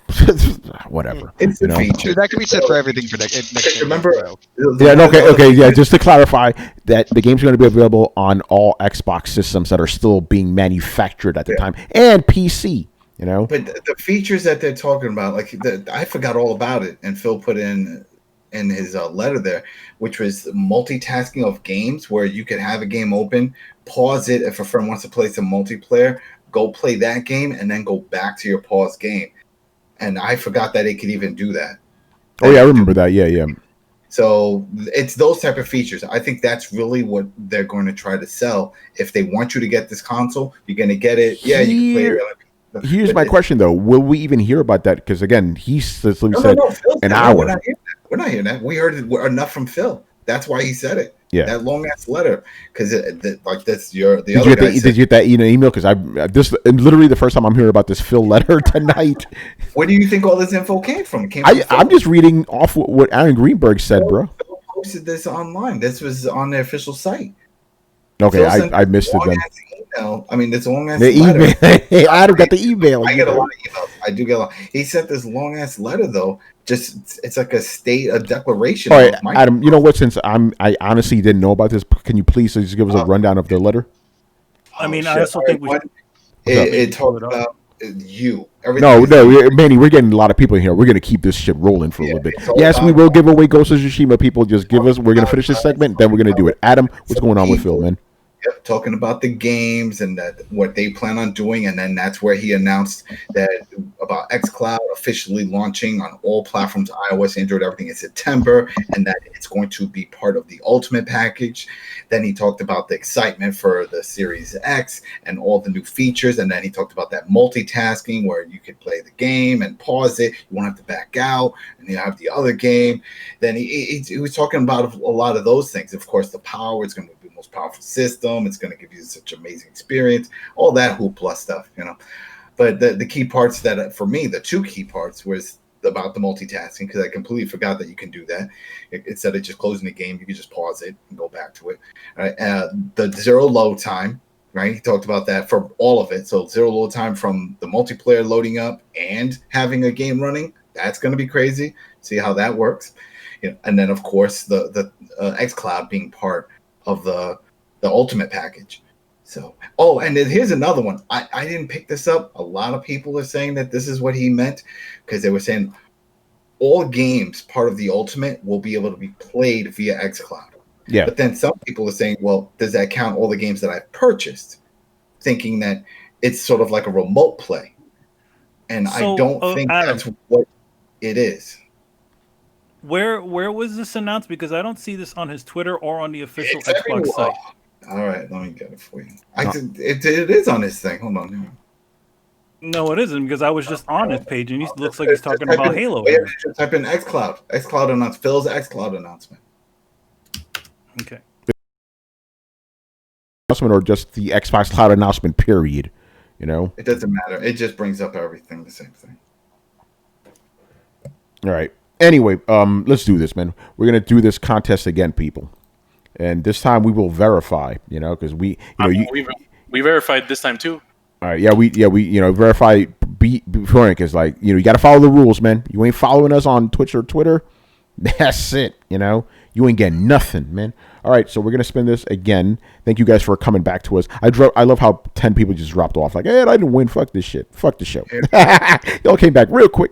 Whatever. It's a feature. That could be said for everything for next Remember? Okay. Just to clarify, that the game's going to be available on all Xbox systems that are still being manufactured at the time, and PC. But the features that they're talking about, I forgot all about it, and Phil put in his letter there, which was multitasking of games, where you could have a game open, pause it if a friend wants to play some multiplayer, go play that game, and then go back to your paused game. And I forgot that it could even do that. Oh, yeah, I remember that. Yeah. So it's those type of features. I think that's really what they're going to try to sell. If they want you to get this console, you're going to get it. Yeah, you can play it. Here's my question, though. Will we even hear about that? Because, again, he said an hour. We're not hearing that. We heard enough from Phil. That's why he said it. Yeah, that long ass letter, because that's the other guy. Did you get that email? Because this literally the first time I'm hearing about this Phil letter tonight. Where do you think all this info came from? I'm just reading off what Aaron Greenberg said, bro. Phil posted this online. This was on their official site. Okay, I missed it then. Email. I mean, this long ass the letter. Email. Adam got the email. I get a lot of emails. I do get a lot. He sent this long ass letter though. Just it's like a declaration. All right, Adam. You know what? Since I honestly didn't know about this, can you please just give us a rundown of the letter? I mean, I also think we should. It talked about you. No, Manny, we're getting a lot of people in here. We're going to keep this shit rolling for a little bit. Yes, we will give away Ghost of Tsushima. People, just give us. We're going to finish this segment, then we're going to do it. Adam, what's going on with Phil, man? Yep, talking about the games and what they plan on doing, and then that's where he announced that about xCloud officially launching on all platforms, iOS, Android, everything in September, and that it's going to be part of the Ultimate package. Then he talked about the excitement for the Series X and all the new features, and then he talked about that multitasking where you could play the game and pause it, you won't have to back out, and you have the other game. Then he was talking about a lot of those things. Of course, the power is going to be the most powerful system. It's going to give you such amazing experience, all that hoopla stuff, But the key parts that, for me, the two key parts was about the multitasking, because I completely forgot that you can do that. Instead of just closing the game, you can just pause it and go back to it. Right? The zero load time, right? He talked about that for all of it. So zero load time from the multiplayer loading up and having a game running. That's going to be crazy. See how that works. And then, of course, the xCloud being part of the Ultimate package. So, and then here's another one. I didn't pick this up. A lot of people are saying that this is what he meant, because they were saying all games part of the Ultimate will be able to be played via xCloud. Yeah. But then some people are saying, well, does that count all the games that I've purchased? Thinking that it's sort of like a remote play. And I don't think Adam, that's what it is. Where was this announced? Because I don't see this on his Twitter or on the official Xbox site. All right, let me get it for you. It is on his thing. Hold on. No, it isn't, because I was just on his page and he looks like he's talking about Halo. Type in xCloud. xCloud announcement. Phil's xCloud announcement. Okay. Announcement, or just the Xbox Cloud announcement, period. It doesn't matter. It just brings up everything, the same thing. All right. Anyway, let's do this, man. We're gonna do this contest again, people, and this time we will verify. Because we verified this time too. All right. Yeah, we verify before, because you got to follow the rules, man. You ain't following us on Twitch or Twitter, that's it. You ain't getting nothing, man. All right, so we're gonna spin this again. Thank you guys for coming back to us. I love how 10 people just dropped off. Like, hey, I didn't win. Fuck this shit. Fuck the show. Y'all came back real quick.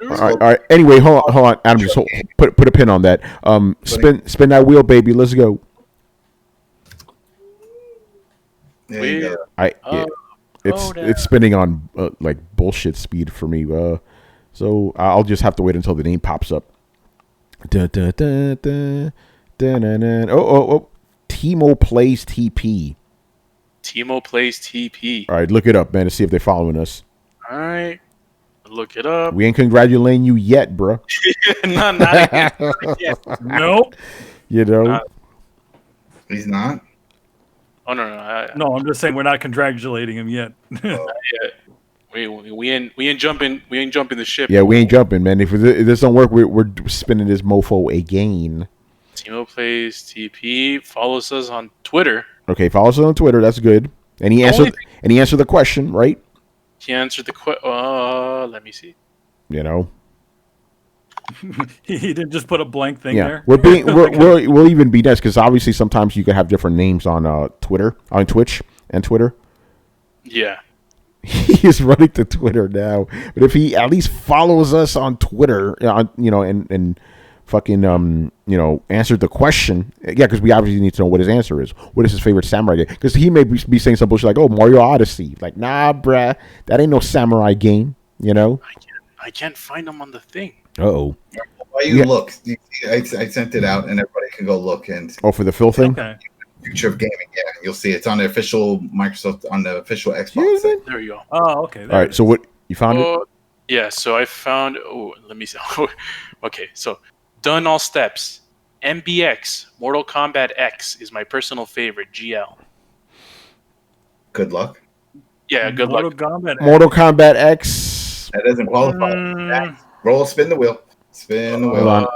All right. Anyway, hold on, Adam. Just put a pin on that. Spin that wheel, baby. Let's go. There you go. It's spinning on like bullshit speed for me. So I'll just have to wait until the name pops up. Oh. Timo plays TP. Timo plays TP. All right, look it up, man, to see if they're following us. All right. Look it up. We ain't congratulating you yet, bro. not yet. Nope. He's not. Oh no. No, I'm just saying we're not congratulating him yet. Not yet. We ain't jumping the ship. Yeah, we ain't jumping, man. If this don't work, we're spinning this mofo again. Timo plays TP. Follows us on Twitter. Okay, follow us on Twitter. That's good. And he answered the question, right? He answered the question. Let me see. He didn't just put a blank thing there. We'll even be nice, because obviously sometimes you can have different names on Twitch and Twitter. Yeah. He is running to Twitter now, but if he at least follows us on Twitter, and fucking answered the question, because we obviously need to know what his answer is. What is his favorite samurai game? Because he may be saying some bullshit like, "Oh, Mario Odyssey." Like, nah, bruh, that ain't no samurai game. I can't find him on the thing. Uh-oh. While you look, I sent it out, and everybody can go look and. Oh, for the Phil thing. Okay. Future of gaming, yeah, you'll see it's on the official Microsoft, on the official Xbox. There you go. Oh, okay. All right. So what you found it? Yeah. So I found. Oh, let me see. Okay. So done all steps. MBX Mortal Kombat X is my personal favorite. GL. Good luck. Yeah. Good luck. Mortal Kombat X. That doesn't qualify. Roll. Spin the wheel. Spin the wheel. Hold on.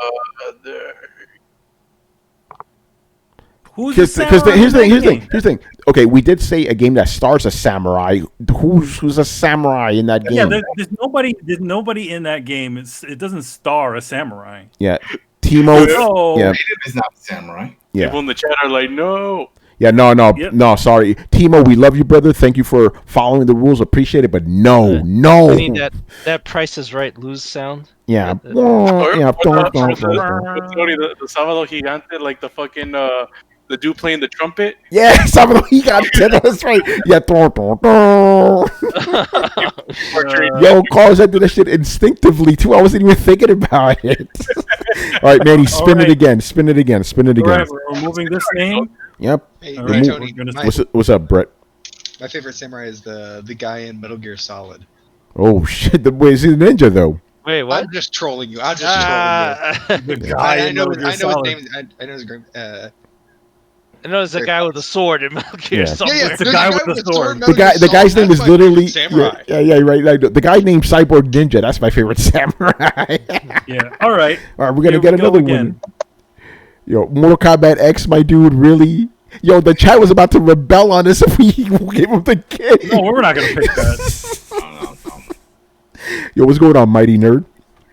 Who's the Because samurai? here's the thing. Okay, we did say a game that stars a samurai. Who's a samurai in that game? Yeah, there's nobody in that game. It doesn't star a samurai. Yeah, Timo. No. Yeah, Raiden is not a samurai. yeah. People in the chat are like, no. Yeah, no, Yep. sorry. Timo, we love you, brother. Thank you for following the rules. Appreciate it, but no. I need that Price is Right lose sound. Yeah. Yeah. Yeah. Tony, the Sábado Gigante, like the fucking, the dude playing the trumpet. Yeah, he got it. That's right. Yeah. Yo, Carlos, I did that shit instinctively, too. I wasn't even thinking about it. All right, Manny, spin it again. Spin it again. All right, we're removing this name. Yep. Hey, All hey, right, Tony, we're gonna- What's up, Brett? my favorite samurai is the guy in Metal Gear Solid. Oh, shit. Wait, is he a ninja, though? Wait, what? I'm just trolling you. I'm just trolling The you. guy I in know. Metal Gear I know Solid. his name. I know his name. I know there's a guy with a sword in Metal Gear Yeah. somewhere. Yeah, It's the there's guy a with the sword. Metal Gear The guy's Solid. name is That's my literally samurai. Yeah, right. Like, the guy named Cyborg Ninja. That's my favorite samurai. Yeah. All right. All right, we're gonna Here get we go another again. one. Yo, Mortal Kombat X, my dude, really? Yo, the chat was about to rebel on us if we gave him the game. No, we're not gonna pick that. No. Yo, what's going on, Mighty Nerd?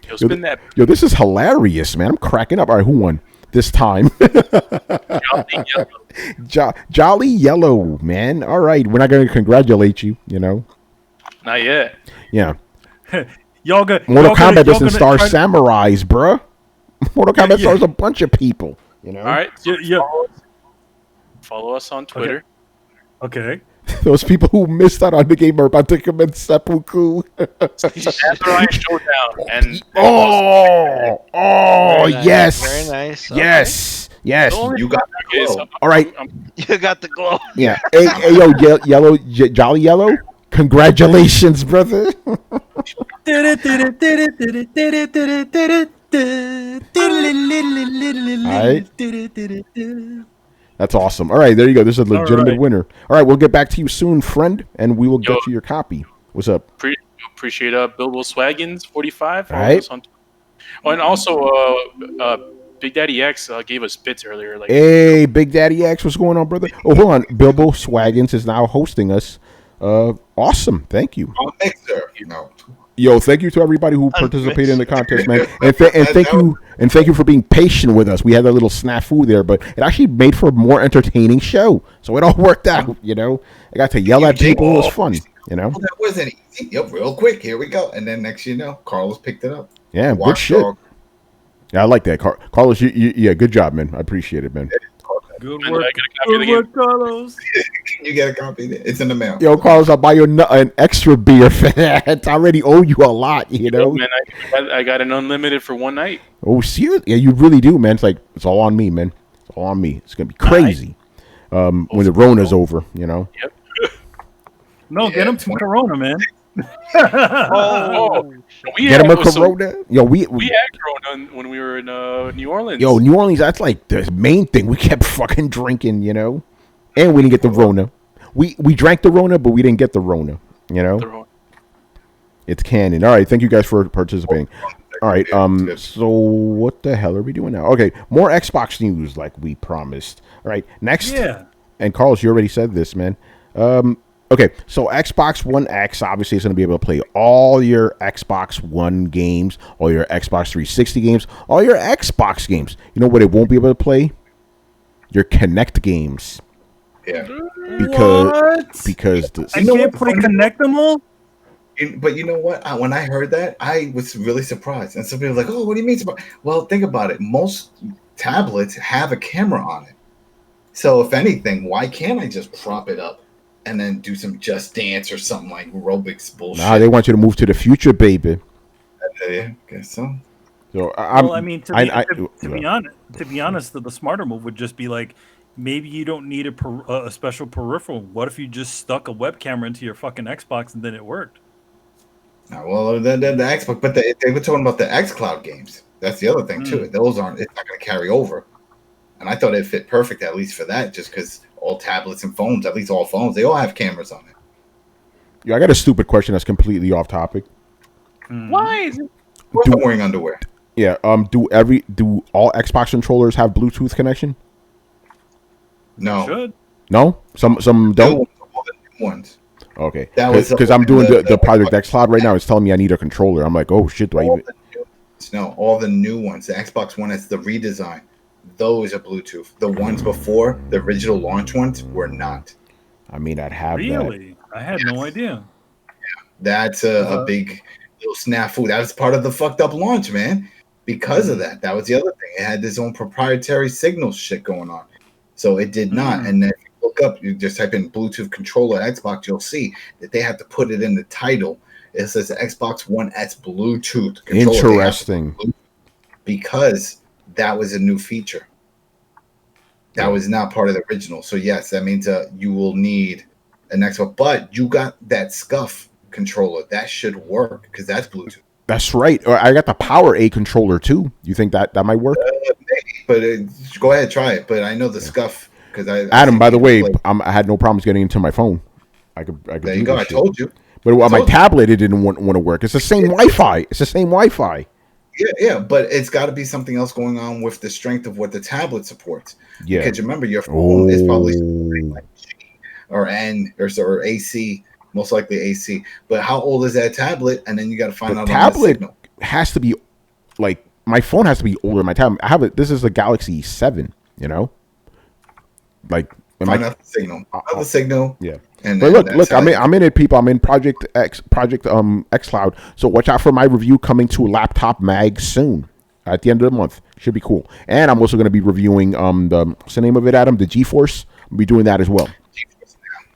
Yo, spin that. Yo, this is hilarious, man. I'm cracking up. All right, who won this time? Jolly Yellow, man. All right, we're not gonna congratulate you. You know? Not yet. Yeah. Y'all got Mortal Kombat y'all doesn't star try- samurais, bruh. Mortal Kombat yeah. stars a bunch of people. You know? All right. So Yeah. follow us on Twitter. Okay. Those people who missed out on the game are about to commit seppuku. Samurai Showdown. And Oh, Very nice, yes. Very nice. Yes. Yes. You got the glow. All right. Okay. You got the glow. Yeah. Hey, yo, Yellow, Jolly Yellow. Congratulations, brother. That's awesome. All right, there you go. This is a legitimate right. winner. All right, we'll get back to you soon, friend, and we will Yo. get you your copy. What's up? appreciate Bilbo Swaggins 45. Follow Right. us on- Oh, and also Big Daddy X gave us bits earlier. Like, Hey, Big Daddy X, what's going on, brother? Oh, hold on. Bilbo Swaggins is now hosting us. Awesome. Thank you. On Mixer. No. Yo, thank you to everybody who participated in the contest, man, and thank you for being patient with us. We had a little snafu there, but it actually made for a more entertaining show, so it all worked out. You know, I got to yell at people. It was fun. You know, Well, that wasn't easy. Yep, real quick. Here we go. And then next, Carlos picked it up. yeah, good shit. Watchdog. Yeah, I like that, Carlos. Yeah, good job, man. I appreciate it, man. Good And work. I get a copy of the Good work, Carlos. Can you get a copy? It's in the mail. Yo, Carlos, I'll buy you an extra beer for that. I already owe you a lot. You know. man, I got an unlimited for one night. Oh, seriously? Yeah, you really do, man. It's like it's all on me, man. It's all on me. It's gonna be crazy. When the Rona's over, you know. Yep. No, get him some Corona, man. Oh, we Get him a had- so Corona. Yo, we had Corona when we were in New Orleans. Yo, New Orleans, that's like the main thing. We kept fucking drinking, you know, and we didn't get the Rona. We drank the Rona, but we didn't get the Rona. You know, it's canon. All right, thank you guys for participating. All right, so what the hell are we doing now? Okay, more Xbox news, like we promised. All right, next. Yeah. And Carlos, you already said this, man. Okay, so Xbox One X obviously is going to be able to play all your Xbox One games, all your Xbox 360 games, all your Xbox games. You know what it won't be able to play? Your Kinect games. Yeah. Because I can't play Connectable. But you know what? When I heard that, I was really surprised. And some people were like, "Oh, what do you mean surprised?" Well, think about it. Most tablets have a camera on it. So if anything, why can't I just prop it up and then do some Just Dance or something like Robix bullshit? Nah, they want you to move to the future, baby. Yeah, guess so. So to be honest, the smarter move would just be like, maybe you don't need a special peripheral. What if you just stuck a web camera into your fucking Xbox and then it worked? Well, the Xbox, but they were talking about the xCloud games. That's the other thing too. Those aren't. It's not going to carry over. And I thought it fit perfect, at least for that, just because all tablets and phones, at least all phones, they all have cameras on it. Yeah, I got a stupid question that's completely off topic. Why is it? I'm wearing underwear. Yeah. Do all Xbox controllers have Bluetooth connection? No. Should. No, some don't. All the new ones. Okay, That was because I'm doing the Project xCloud right now. It's telling me I need a controller. I'm like, oh shit, do I even? No, all the new ones. The Xbox One has the redesign. Those are Bluetooth. The ones before, the original launch ones, were not. I mean, I'd have that. Really? I had no idea. That's a big little snafu. That was part of the fucked up launch, man. Because of that. That was the other thing. It had its own proprietary signal shit going on. So it did not. And then if you look up, you just type in Bluetooth controller Xbox, you'll see that they have to put it in the title. It says Xbox One S Bluetooth controller. Interesting. Because that was a new feature. That was not part of the original. So yes, that means you will need an Xbox. But you got that SCUF controller. That should work because that's Bluetooth. That's right. I got the Power A controller too. You think that might work? Maybe, but go ahead, try it. But I know the SCUF because Adam, by the way, I had no problems getting into my phone. I could. There you go. I told you. But on my tablet, it didn't want to work. It's the same Wi-Fi. It's the same Wi-Fi. Yeah, but it's got to be something else going on with the strength of what the tablet supports. Yeah, because remember, your phone is probably like G or N or AC, most likely AC. But how old is that tablet? And then you got to find out. The tablet has to be like my phone has to be older than my tablet. I have it. This is the Galaxy 7. You know, like find out the signal. The signal. Yeah. But look, I'm in it, people. I'm in Project xCloud. So watch out for my review coming to Laptop Mag soon at the end of the month. Should be cool. And I'm also going to be reviewing what's the name of it, Adam? The GeForce. I'll be doing that as well.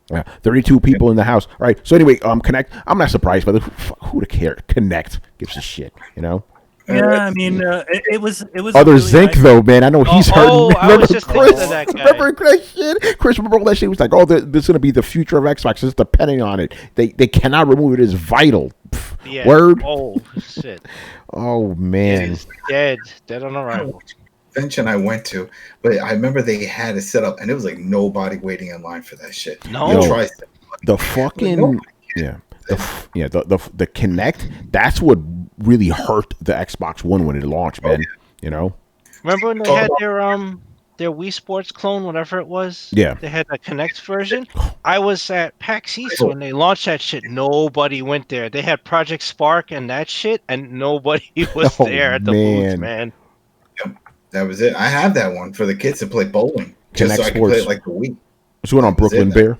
Yeah, 32 people in the house. All right. So anyway, Kinect. I'm not surprised, but who to care? Kinect gives a shit, you know. Yeah, I mean, it was. Other really Zinc though, man. I know he's hurting. I was just thinking of that guy. Remember Chris shit? Chris, remember all that shit? He was like, "Oh, this is gonna be the future of Xbox. It's depending on it. They cannot remove it. It's vital." Yeah. Word. Oh shit. Oh man. Dead on arrival. Convention I went to, but I remember they had it set up, and it was like nobody waiting in line for that shit. No. The fucking the Kinect. That's what really hurt the Xbox One when it launched, man. You know. Remember when they had their Wii Sports clone, whatever it was? Yeah. They had a Kinect version. I was at PAX East when they launched that shit. Nobody went there. They had Project Spark and that shit, and nobody was there at the booth, man. Yep. That was it. I have that one for the kids to play bowling. Just so I can play it like the Wii. What's going on, Brooklyn Bear?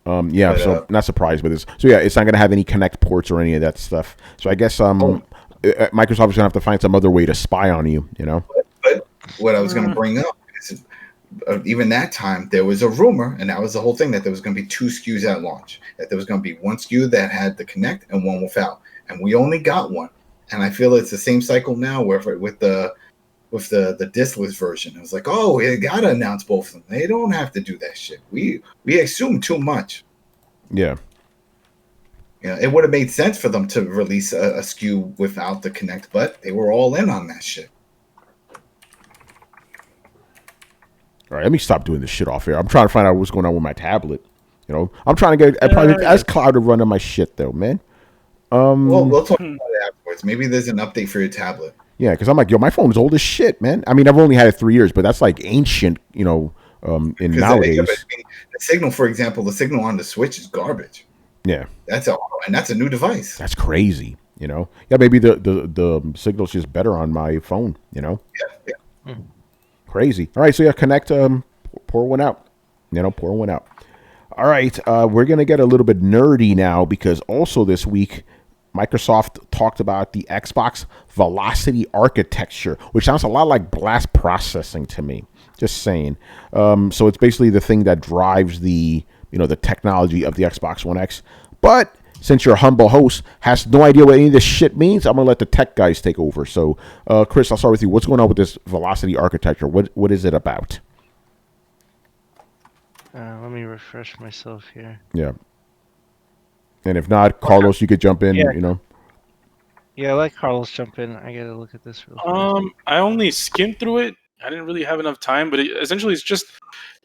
So not surprised with this. So yeah, it's not going to have any Kinect ports or any of that stuff. So I guess Microsoft is going to have to find some other way to spy on you, you know? But what I was going to bring up is even that time, there was a rumor, and that was the whole thing, that there was going to be 2 SKUs at launch. That there was going to be one SKU that had the Kinect and one without. And we only got one. And I feel it's the same cycle now where with the discless version. It was like, oh, we got to announce both of them. They don't have to do that shit. We assume too much. Yeah. Yeah, it would have made sense for them to release a SKU without the Kinect, but they were all in on that shit. All right, let me stop doing this shit off here. I'm trying to find out what's going on with my tablet. You know, I'm trying to get Project xCloud to run on my shit, though, man. We'll talk about it afterwards. Maybe there's an update for your tablet. Yeah, because I'm like, my phone's old as shit, man. I mean, I've only had it 3 years, but that's like ancient, you know, in nowadays. The signal, for example, the signal on the Switch is garbage. Yeah. That's a new device. That's crazy, you know. Yeah, maybe the signal's just better on my phone, you know. Yeah. Crazy. All right, so yeah, Kinect, pour one out. You know, pour one out. All right, we're going to get a little bit nerdy now because also this week, Microsoft talked about the Xbox Velocity architecture, which sounds a lot like blast processing to me. Just saying. So it's basically the thing that drives the technology of the Xbox One X. But since your humble host has no idea what any of this shit means, I'm going to let the tech guys take over. So, Chris, I'll start with you. What's going on with this Velocity architecture? What is it about? Let me refresh myself here. Yeah. And if not, Carlos, you could jump in, you know. Yeah, let Carlos jump in. I got to look at this real quick. I only skimmed through it. I didn't really have enough time, but essentially it's just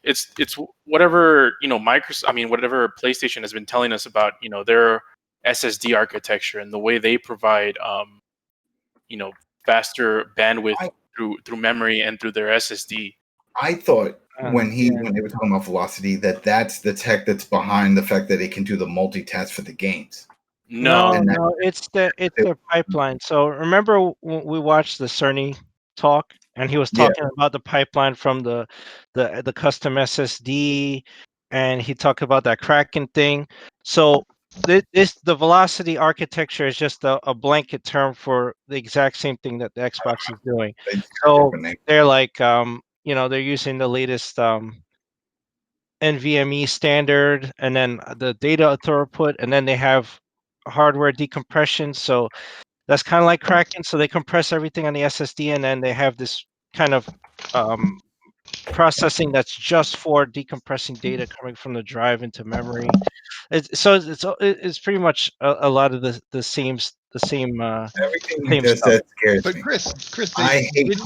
it's whatever, whatever PlayStation has been telling us about, their SSD architecture and the way they provide faster bandwidth through memory and through their SSD. I thought when they were talking about velocity that's the tech that's behind the fact that it can do the multitask for the games. No, it's their pipeline. So remember when we watched the Cerny talk, and he was talking about the pipeline from the custom SSD, and he talked about that Kraken thing. So the velocity architecture is just a blanket term for the exact same thing that the Xbox is doing. So they're like, they're using the latest NVMe standard, and then the data throughput, and then they have hardware decompression. So that's kind of like Kraken. So they compress everything on the SSD, and then they have this kind of processing that's just for decompressing data coming from the drive into memory. It's pretty much a lot of the same everything you just said scares me. Chris, I hate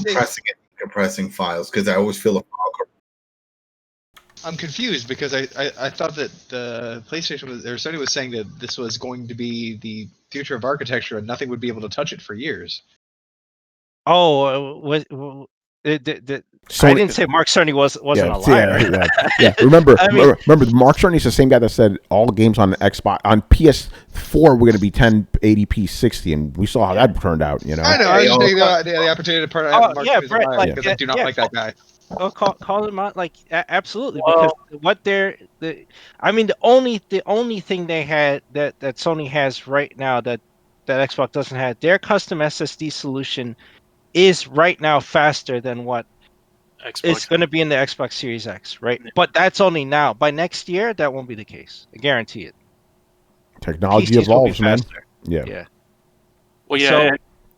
compressing files because I always feel a file. I'm confused because I thought that the PlayStation or Sony was saying that this was going to be the future of architecture and nothing would be able to touch it for years. Oh, I didn't say Mark Cerny wasn't a liar. Yeah. Remember, Mark Cerny's the same guy that said all games on the Xbox on PS4 were going to be 1080p 60, and we saw how that turned out. I know. I was just taking the opportunity to part out Mark Cerny's liar because I do not like that guy. Oh, call them out, like absolutely, because what the only thing they had that Sony has right now that Xbox doesn't have, their custom SSD solution is right now faster than what it's going to be in the Xbox Series X, right? But that's only now. By next year, that won't be the case. I guarantee it. Technology evolves, man. Yeah. Well, yeah.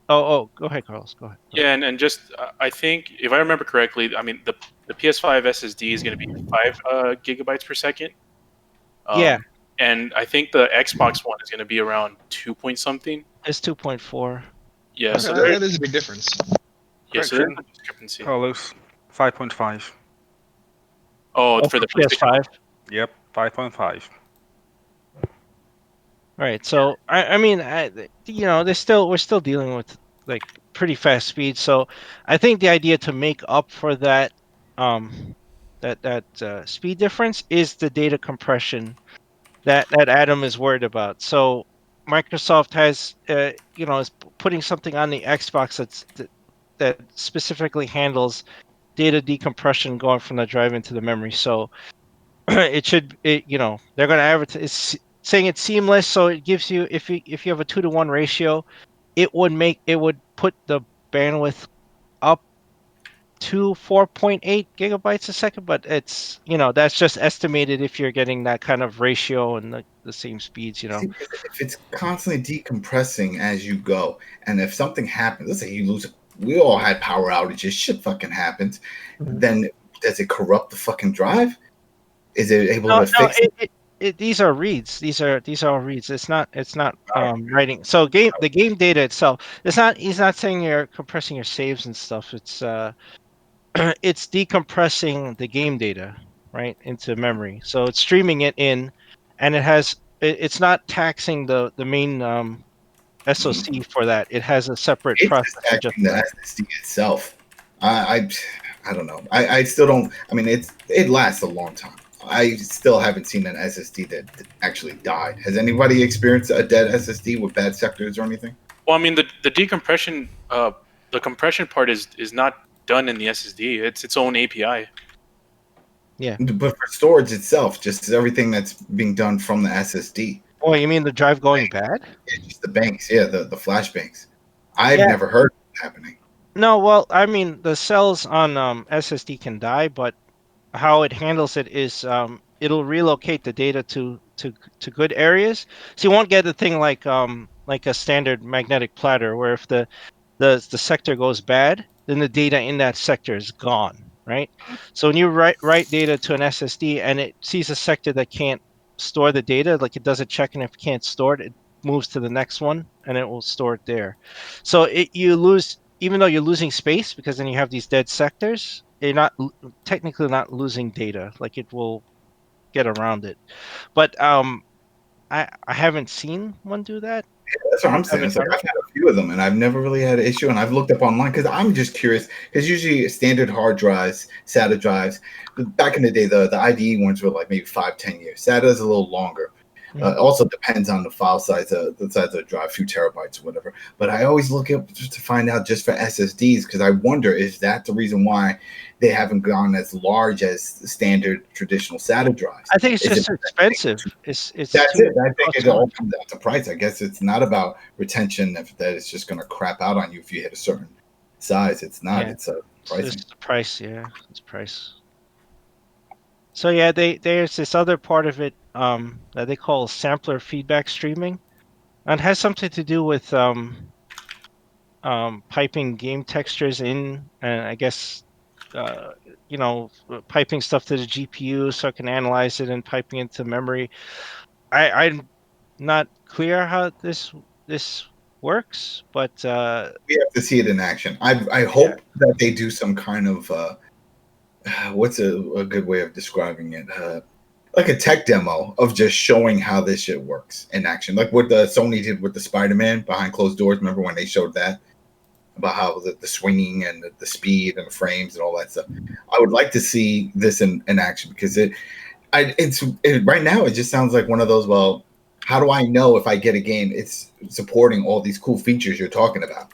Go ahead, Carlos. Go ahead. Yeah, and just I think if I remember correctly, I mean the PS5 SSD is going to be 5 gigabytes per second. And I think the Xbox One is going to be around 2 point something. It's 2.4. Yeah, so there's a big difference. Yeah, so there's a discrepancy. Carlos, 5.5. Oh, for the PS5. Yep, 5.5. Right. So I mean, we're still dealing with like pretty fast speed. So I think the idea to make up for that speed difference is the data compression that Adam is worried about. So Microsoft has is putting something on the Xbox that specifically handles data decompression going from the drive into the memory. So they're going to advertise saying it's seamless, so it gives you, if you have a 2-to-1 ratio, it would put the bandwidth up to 4.8 gigabytes a second, but it's that's just estimated if you're getting that kind of ratio and the same speeds. See, if it's constantly decompressing as you go, and if something happens, let's say you lose, we all had power outages, shit fucking happens, then does it corrupt the fucking drive? Is it able to fix it? These are reads. These are all reads. It's not writing. So the game data itself. He's not saying you're compressing your saves and stuff. It's it's decompressing the game data right into memory. So it's streaming it in, and it's not taxing the main SoC for that. It has a separate process. Just the SSD itself. I don't know. I still don't. I mean, it lasts a long time. I still haven't seen an SSD that actually died. Has anybody experienced a dead SSD with bad sectors or anything? Well, I mean, the decompression, the compression part is not done in the SSD. It's its own API. Yeah. But for storage itself, just everything that's being done from the SSD. Oh, you mean the drive going bad? Yeah, just the banks. Yeah, the flash banks. I've never heard of it happening. No, well, I mean, the cells on SSD can die, but how it handles it is it'll relocate the data to good areas. So you won't get a thing like a standard magnetic platter where if the sector goes bad, then the data in that sector is gone, right? So when you write data to an SSD and it sees a sector that can't store the data, like it does a check, and if it can't store it, it moves to the next one and it will store it there. So you lose, even though you're losing space, because then you have these dead sectors, you're not technically not losing data. Like it will get around it. But I haven't seen one do that. Yeah, that's what I'm saying. It's like I've had a few of them, and I've never really had an issue. And I've looked up online because I'm just curious. Because usually standard hard drives, SATA drives, back in the day, the IDE ones were like maybe 5-10 years. SATA is a little longer. Also depends on the file size, the size of the drive, a few terabytes or whatever. But I always look up just to find out just for SSDs because I wonder, is that the reason why they haven't gone as large as standard traditional SATA drives? I think it's just expensive. It's that's it. I think it all comes down to price. I guess it's not about retention that it's just going to crap out on you if you hit a certain size. It's not. Yeah. It's a price. It's the price. Yeah, it's price. So yeah, there's this other part of it that they call sampler feedback streaming, and it has something to do with piping game textures in, and I guess piping stuff to the GPU so it can analyze it and piping into memory. I'm not clear how this works, but we have to see it in action. I hope that they do some kind of what's a good way of describing it? Like a tech demo of just showing how this shit works in action, like what the Sony did with the Spider-Man behind closed doors. Remember when they showed that about how the swinging and the speed and the frames and all that stuff? I would like to see this in action because it's right now it just sounds like one of those. Well, how do I know if I get a game it's supporting all these cool features you're talking about?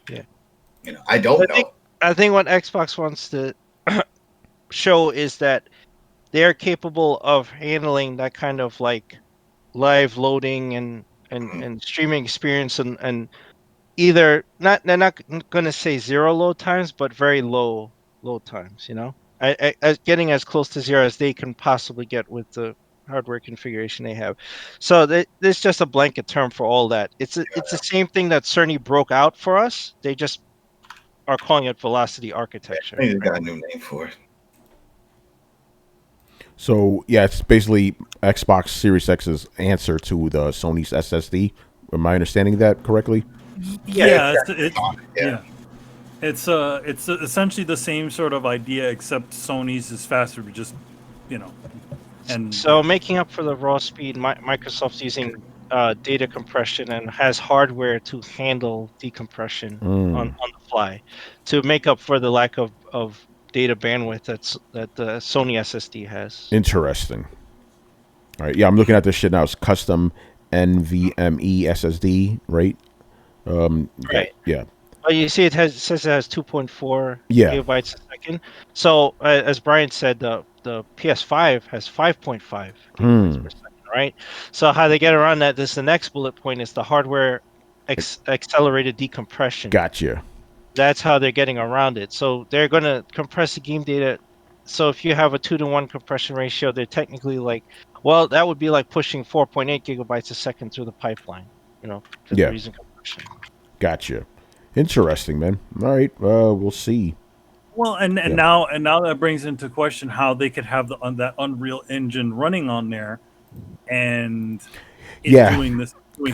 Yeah, I don't know. I think what Xbox wants to show is that they're capable of handling that kind of like live loading and streaming experience and either they're not going to say zero load times, but very low load times. Getting as close to zero as they can possibly get with the hardware configuration they have. So there's just a blanket term for all that. It's the same thing that Sony broke out for us. They just are calling it velocity architecture. I think they got a new name for it. So yeah, it's basically Xbox Series X's answer to the Sony's SSD. Am I understanding that correctly? Yeah. It's essentially the same sort of idea, except Sony's is faster. Just and so making up for the raw speed, Microsoft's using data compression and has hardware to handle decompression on the fly to make up for the lack of data bandwidth that the Sony SSD has. Interesting. All right, yeah, I'm looking at this shit now. It's custom NVMe SSD, right? Right. Yeah. Well, you see, it says it has 2.4 gigabytes a second. So, as Brian said, the PS5 has 5.5 gigabytes per second, right? So, how they get around that? The next bullet point is the hardware accelerated decompression. Gotcha. That's how they're getting around it. So they're going to compress the game data. So if you have a 2-to-1 compression ratio, they're technically that would be like pushing 4.8 gigabytes a second through the pipeline, using compression. Gotcha. Interesting, man. All right, we'll see. Well, and now that brings into question how they could have that Unreal Engine running on there, and doing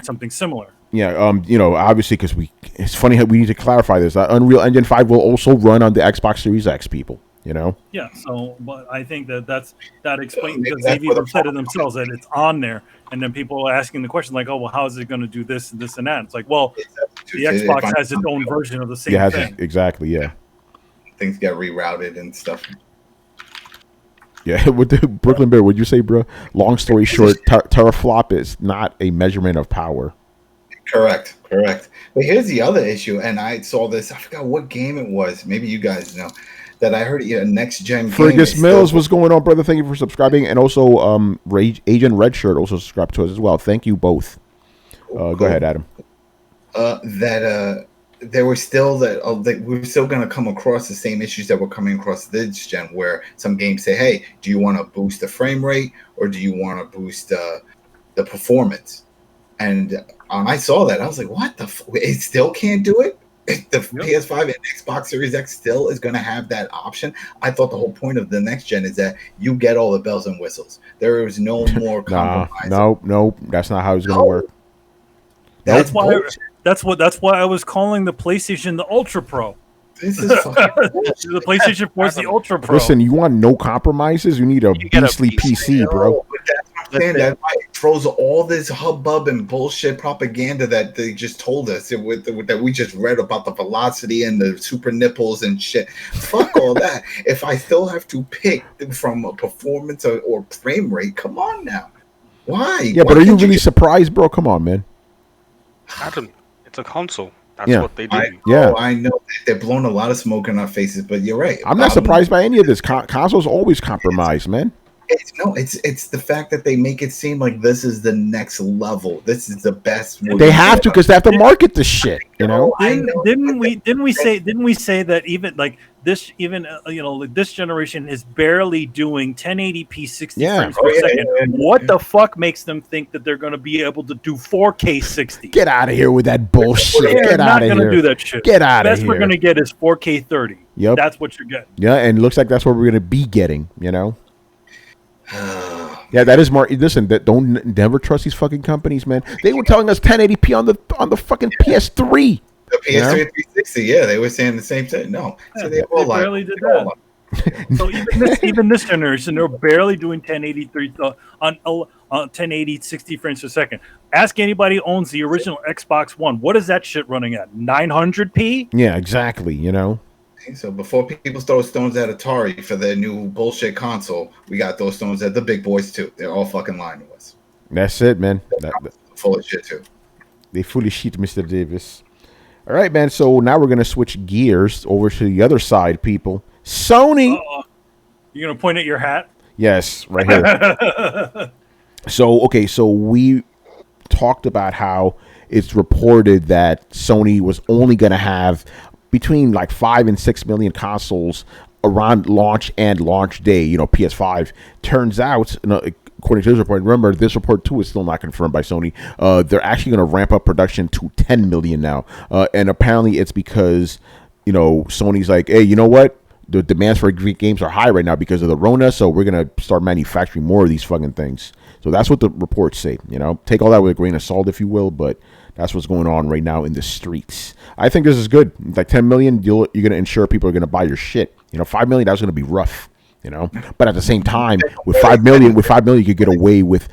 something similar. Yeah, obviously, because it's funny how we need to clarify this. Unreal Engine 5 will also run on the Xbox Series X, people. Yeah. So, but I think that explains because they've even said it themselves that it's on there, and then people are asking the question like, "Oh, well, how is it going to do this and this and that?" It's like, well, the Xbox has its own version of the same thing. Exactly. Yeah. Things get rerouted and stuff. Yeah, with the Brooklyn Bear, would you say, bro? Long story short, teraflop is not a measurement of power. Correct. But here's the other issue, and I saw this. I forgot what game it was. Maybe you guys know that I heard next gen. Fergus Mills, what's going on, brother? Thank you for subscribing, and also Agent Redshirt also subscribed to us as well. Thank you both. Go ahead, Adam. There were still we're still going to come across the same issues that we're coming across this gen, where some games say, "Hey, do you want to boost the frame rate or do you want to boost the performance?" And when I saw that, I was like, "What the? It still can't do it." The PS5 and Xbox Series X still is going to have that option. I thought the whole point of the next gen is that you get all the bells and whistles. There is no more compromise. No, that's not how it's going to work. That's why I was calling the PlayStation the Ultra Pro. This is fucking the PlayStation 4 is the Ultra Pro. Listen, you want no compromises? You need a beastly PC, bro. But that's what I'm saying. That's why froze all this hubbub and bullshit propaganda that they just told us that we just read about the velocity and the super nipples and shit. Fuck all that. If I still have to pick from a performance or frame rate, come on now. Why? Yeah, Why but are you can't really surprised, bro? Come on, man. Adam, it's a console. That's Yeah. what they do. I know they're blowing a lot of smoke in our faces, but you're right. I'm not surprised by any of this. Console's always compromised, man. It's the fact that they make it seem like this is the next level. This is the best. They have to because they have to market this shit. You know. Didn't we say that even like this this generation is barely doing 1080p 60 frames per second. What the fuck makes them think that they're going to be able to do 4K 60? Get out of here with that bullshit. They're Get out of here. not going to do that shit. Get out of here. Best we're going to get is 4K 30. Yep. That's what you're getting. Yeah, and it looks like that's what we're going to be getting. You know. Yeah, that is more. Listen, don't never trust these fucking companies, man. They were telling us 1080p on the fucking PS3. The PS3 360, yeah, they were saying the same thing. No, so they barely did that. So even this generation, they're barely doing 1083 on 1080 60 frames per second. Ask anybody who owns the original Xbox One. What is that shit running at? 900p? Yeah, exactly. You know. So before people throw stones at Atari for their new bullshit console, we got those stones at the big boys too. They're all fucking lying to us. That's it, man. Full of shit too. They fully shit, Mr. Davis. All right, man. So now we're gonna switch gears over to the other side, people. Sony. You're gonna point at your hat? Yes, right here. So we talked about how it's reported that Sony was only gonna have between like 5 and 6 million consoles around launch and launch day, PS5. Turns out, according to this report, remember this report too is still not confirmed by Sony. They're actually going to ramp up production to 10 million now, and apparently it's because Sony's like, hey, you know what? The demands for games are high right now because of the Rona, so we're going to start manufacturing more of these fucking things. So that's what the reports say. Take all that with a grain of salt, if you will, but that's what's going on right now in the streets. I think this is good. Like 10 million, you're going to ensure people are going to buy your shit. 5 million, that's going to be rough. But at the same time, with 5 million, you could get away with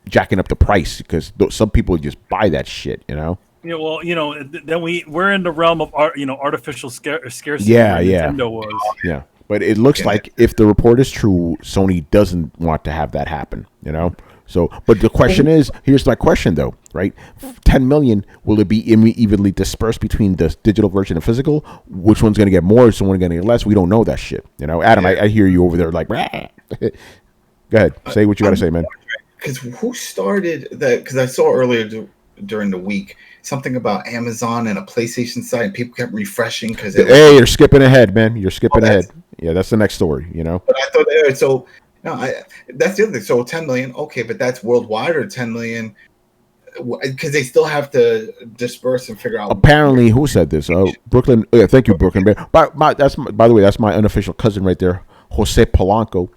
jacking up the price because some people just buy that shit. Yeah, well, then we're in the realm of artificial scarcity. Yeah. Nintendo was. Yeah, but it looks like if the report is true, Sony doesn't want to have that happen. So, but the question is, here's my question though, right? 10 million, will it be evenly dispersed between the digital version and physical? Which one's going to get more? Is someone going to get less? We don't know that shit. Adam, I hear you over there like, go ahead, say what you got to say, man. Because who started that? Because I saw earlier during the week something about Amazon and a PlayStation site, and people kept refreshing because hey, you're skipping ahead, man. You're skipping ahead. Yeah, that's the next story. But I thought so. No, that's the other thing. So 10 million, okay, but that's worldwide, or 10 million because they still have to disperse and figure out. Apparently, who said this? Brooklyn. Yeah, thank you, Brooklyn. By the way, that's my unofficial cousin right there, Jose Polanco.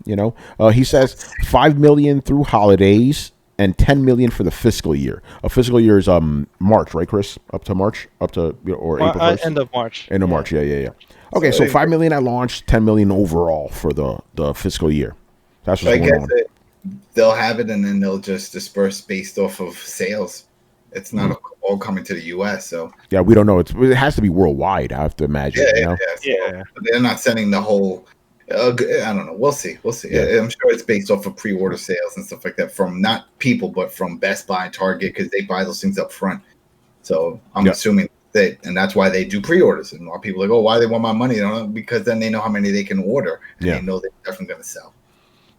He says 5 million through holidays and 10 million for the fiscal year. A fiscal year is March, right, Chris? Up to or April 1st? End of March. End of March. Yeah. Okay, so 5 million at launch, 10 million overall for the fiscal year. That's what's going on. They'll have it, and then they'll just disperse based off of sales. It's not all coming to the U.S. So yeah, we don't know. It has to be worldwide. I have to imagine. Yeah. They're not sending the whole. I don't know. We'll see. Yeah. I'm sure it's based off of pre-order sales and stuff like that from not people, but from Best Buy and Target because they buy those things up front. So I'm assuming that, and that's why they do pre-orders. And a lot of people are like, oh, why they want my money? Because then they know how many they can order, and they know they're definitely going to sell.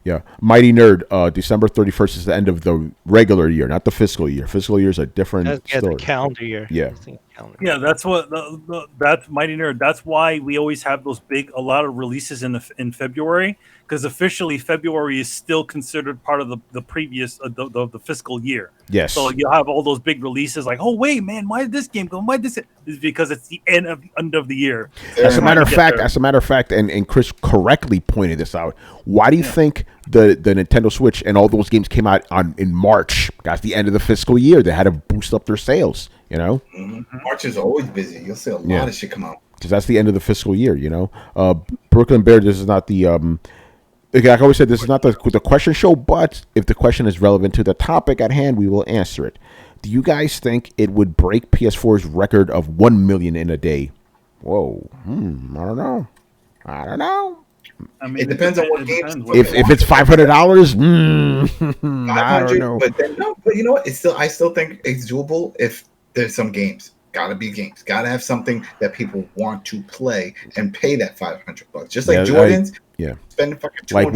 Yeah, Mighty Nerd. December 31st is the end of the regular year, not the fiscal year. Fiscal year is a different story. The calendar year. Yeah, that's what that's Mighty Nerd. That's why we always have those a lot of releases in February, because officially February is still considered part of the previous the fiscal year. Yes. So you'll have all those big releases like, oh wait, man, why did this game go? Why this? Is because it's the end of the year. As a matter of fact, and Chris correctly pointed this out. Why do you think the Nintendo Switch and all those games came out in March? That's the end of the fiscal year. They had to boost up their sales. March is always busy. You'll see a lot of shit come out because that's the end of the fiscal year. Brooklyn Bear. This is not the like I always said, this is not the question show, but if the question is relevant to the topic at hand, we will answer it. Do you guys think it would break PS4's record of 1 million in a day? Whoa. I don't know. I mean, It depends on what games. If it's $500, I don't know. But then, no, but you know what? I still think it's doable if there's some games. Gotta be games. Gotta have something that people want to play and pay that $500. Just like Jordan's. Spend fucking $200. Like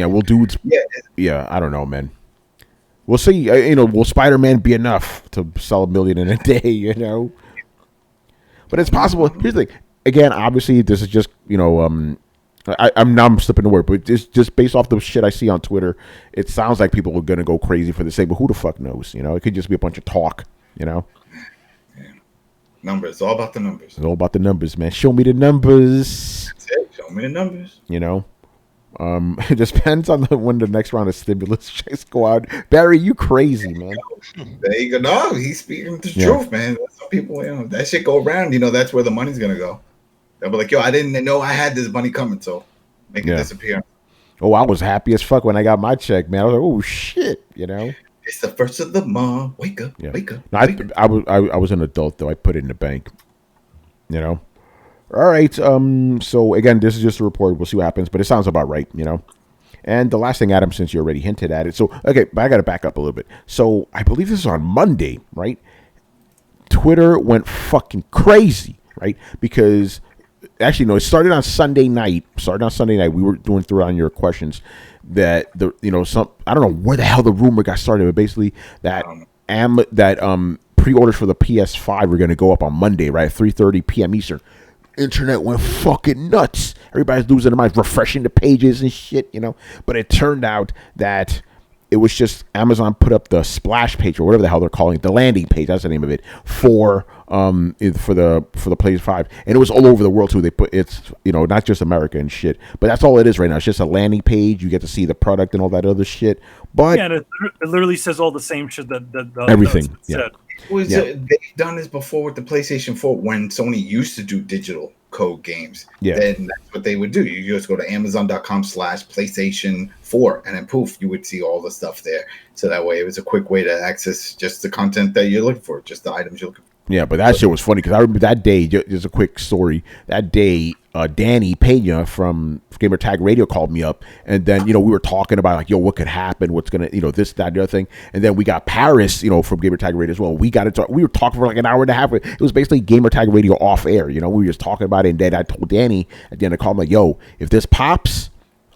Will Dudes. Yeah, I don't know, man. We'll see. Will Spider-Man be enough to sell 1 million in a day? But it's possible. Here's the thing. Again, obviously, this is just I'm slipping the word, but just based off the shit I see on Twitter, it sounds like people are gonna go crazy for the sake. But who the fuck knows? It could just be a bunch of talk. Numbers. It's all about the numbers. It's all about the numbers, man. Show me the numbers. That's it. Show me the numbers. It just depends on when the next round of stimulus checks go out. Barry, you crazy, man. There you go. No, he's speaking the truth, man. Some people, that shit go around. That's where the money's gonna go. They'll be like, yo, I didn't know I had this money coming, so make it disappear. Oh, I was happy as fuck when I got my check, man. I was like, oh shit, It's the first of the month. Wake up, wake up. No, I was an adult though. I put it in the bank. All right. So again, this is just a report. We'll see what happens, but it sounds about right. And the last thing, Adam, since you already hinted at it, so okay, but I got to back up a little bit. So I believe this is on Monday, right? Twitter went fucking crazy, right? Because actually, no, it started on Sunday night. We were doing Throwdown your questions. That I don't know where the hell the rumor got started, but basically that pre-orders for the PS5 were going to go up on Monday, right, 3:30 p.m. Eastern. Internet went fucking nuts. Everybody's losing their minds, refreshing the pages and shit, But it turned out that it was just Amazon put up the splash page or whatever the hell they're calling it, the landing page. That's the name of it for the PlayStation 5, and it was all over the world too. They put it's not just America and shit, but that's all it is right now. It's just a landing page. You get to see the product and all that other shit. But it literally says all the same shit that everything. Said. They've done this before with the PlayStation 4 when Sony used to do digital code games. Then that's what they would do. You just go to Amazon.com/PlayStation 4 and then poof, you would see all the stuff there. So that way it was a quick way to access just the content that you're looking for, just the items you're looking for. Yeah, but that shit was funny because I remember that day, just a quick story. That day, Danny Pena from Gamer Tag Radio called me up, and then, we were talking about, like, what could happen, what's going to, this, that, the other thing. And then we got Paris, from Gamer Tag Radio as well. We were talking for like an hour and a half. It was basically Gamer Tag Radio off air, we were just talking about it. And then I told Danny at the end of the call, I'm like, yo, if this pops,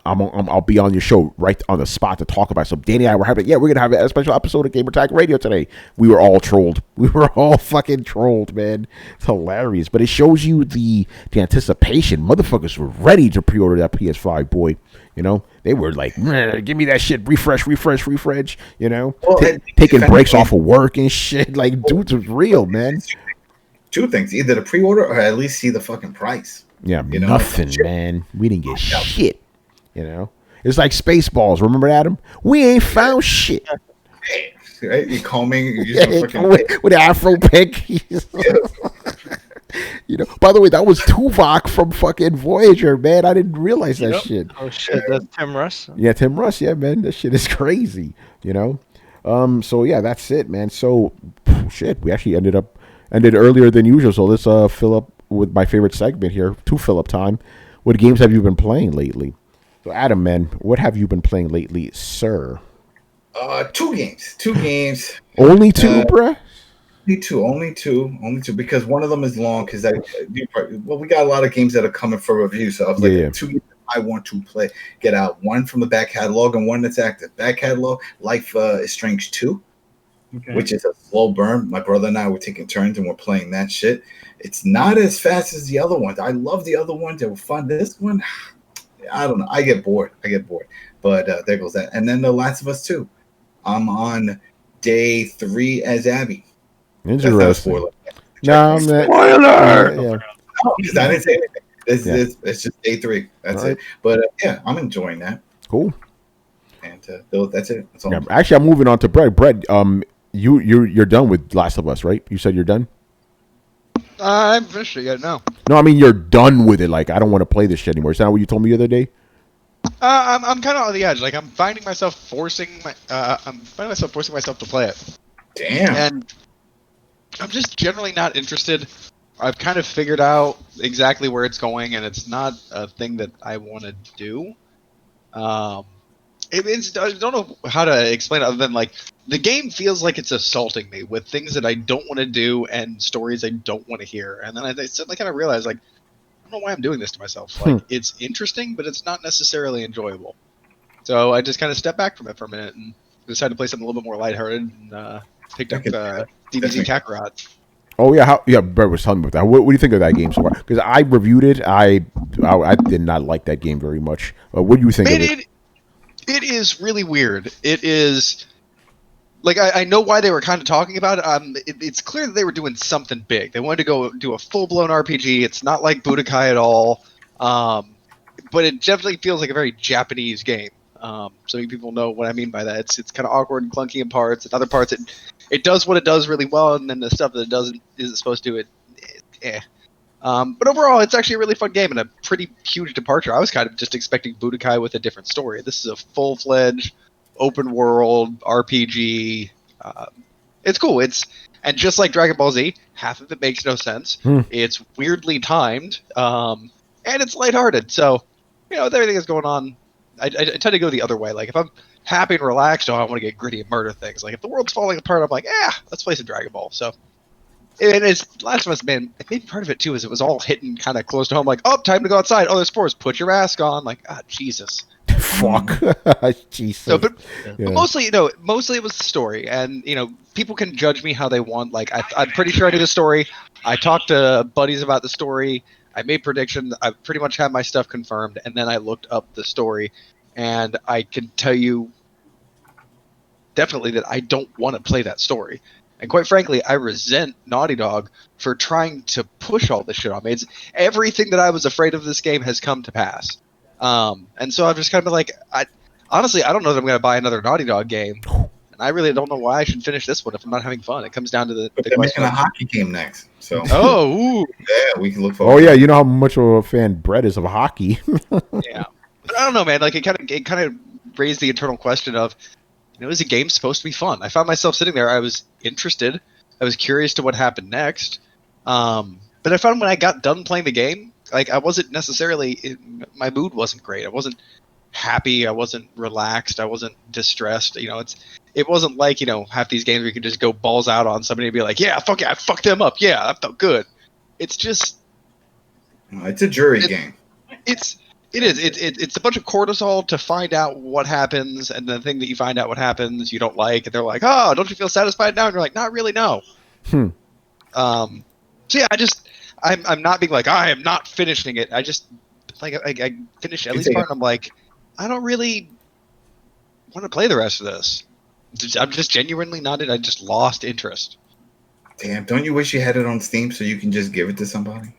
I'll be on your show right on the spot to talk about it. So Danny and I were having, we're going to have a special episode of Gamer Tag Radio today. We were all trolled. We were all fucking trolled, man. It's hilarious. But it shows you the anticipation. Motherfuckers were ready to pre-order that PS5, boy. They were like, give me that shit, refresh, taking breaks off of work and shit. Like, dudes was real, man. Two things, either the pre-order or at least see the fucking price. Yeah, nothing, man. We didn't get shit. It's like Spaceballs. Remember, Adam? We ain't found shit. Right? You're combing. With the Afro pick. By the way, that was Tuvok from fucking Voyager, man. I didn't realize that shit. Oh shit, that's Tim Russ. Yeah, Tim Russ. Yeah, man, that shit is crazy. So yeah, that's it, man. So shit, we actually ended earlier than usual. So let's fill up with my favorite segment here. To fill up time. What games have you been playing lately? So Adam, man, what have you been playing lately, sir? 2 games. 2 games. Only 2, bruh? Only two, because one of them is long. Because we got a lot of games that are coming for review. So I was like, 2 games I want to get out. One from the back catalog and one that's active. Back catalog, Life is Strange 2, which is a slow burn. My brother and I were taking turns and we're playing that shit. It's not as fast as the other ones. I love the other ones. They were fun. This one, I don't know. I get bored. But there goes that. And then The Last of Us 2. I'm on day 3 as Abby. Interesting. No, I'm not. Spoiler! Because I didn't say anything. It's just day 3. That's it. But I'm enjoying that. Cool. And that's it. That's all. Yeah, actually, I'm moving on to Brett. Brett, you're done with Last of Us, right? You said you're done? I haven't finished it yet, no. No, I mean, you're done with it. Like, I don't want to play this shit anymore. Is that what you told me the other day? I'm kind of on the edge. Like I'm finding myself forcing myself to play it. Damn. And I'm just generally not interested. I've kind of figured out exactly where it's going, and it's not a thing that I want to do. I don't know how to explain it other than like the game feels like it's assaulting me with things that I don't want to do and stories I don't want to hear. And then I suddenly kind of realize like I don't know why I'm doing this to myself. Like it's interesting, but it's not necessarily enjoyable. So I just kind of stepped back from it for a minute and decided to play something a little bit more lighthearted and picked up DBZ Kakarot. Oh yeah, Brett was telling me about that. What do you think of that game so far? Because I reviewed it, I did not like that game very much. What do you think of it? It is really weird. It is like I know why they were kind of talking about it. It's clear that they were doing something big. They wanted to go do a full blown RPG. It's not like Budokai at all, but it definitely feels like a very Japanese game. So many people know what I mean by that. It's kind of awkward and clunky in parts. In other parts, it does what it does really well, and then the stuff that it isn't supposed to. But overall, it's actually a really fun game and a pretty huge departure. I was kind of just expecting Budokai with a different story. This is a full-fledged, open-world RPG. It's cool. And just like Dragon Ball Z, half of it makes no sense. It's weirdly timed, and it's lighthearted. So, with everything that's going on, I tend to go the other way. Like, if I'm happy and relaxed, I want to get gritty and murder things. Like, if the world's falling apart, I'm like, let's play some Dragon Ball. So... And it's Last of Us, man. Maybe part of it too is it was all hitting kind of close to home. Like, time to go outside. Oh, there's spores. Put your mask on. Like, Jesus. Fuck. Jesus. So, but mostly, mostly it was the story, and people can judge me how they want. Like, I'm pretty sure I knew the story. I talked to buddies about the story. I made predictions. I pretty much had my stuff confirmed, and then I looked up the story, and I can tell you definitely that I don't want to play that story. And quite frankly, I resent Naughty Dog for trying to push all this shit on me. Everything that I was afraid of this game has come to pass. And so I'm just kind of like, honestly, I don't know that I'm going to buy another Naughty Dog game. And I really don't know why I should finish this one if I'm not having fun. It comes down to the they're making a hockey game next. So ooh. Yeah, we can look forward. Oh yeah, you know how much of a fan Brett is of hockey. Yeah. But I don't know, man. Like it kind of raised the internal question of, is a game supposed to be fun? I found myself sitting there. I was interested. I was curious to what happened next. But I found when I got done playing the game, like I wasn't necessarily, my mood wasn't great. I wasn't happy. I wasn't relaxed. I wasn't distressed. It wasn't like, half these games where you can just go balls out on somebody and be like, yeah, fuck yeah, I fucked them up. Yeah, that felt good. It's just. It's a jury game. It is. It's a bunch of cortisol to find out what happens, and the thing that you find out what happens you don't like, and they're like, "Oh, don't you feel satisfied now?" And you're like, "Not really, no." So yeah, I'm not being like, I am not finishing it. I just like I finish Ellie's part, and I'm like, I don't really want to play the rest of this. I'm just genuinely not it. I just lost interest. Damn! Don't you wish you had it on Steam so you can just give it to somebody?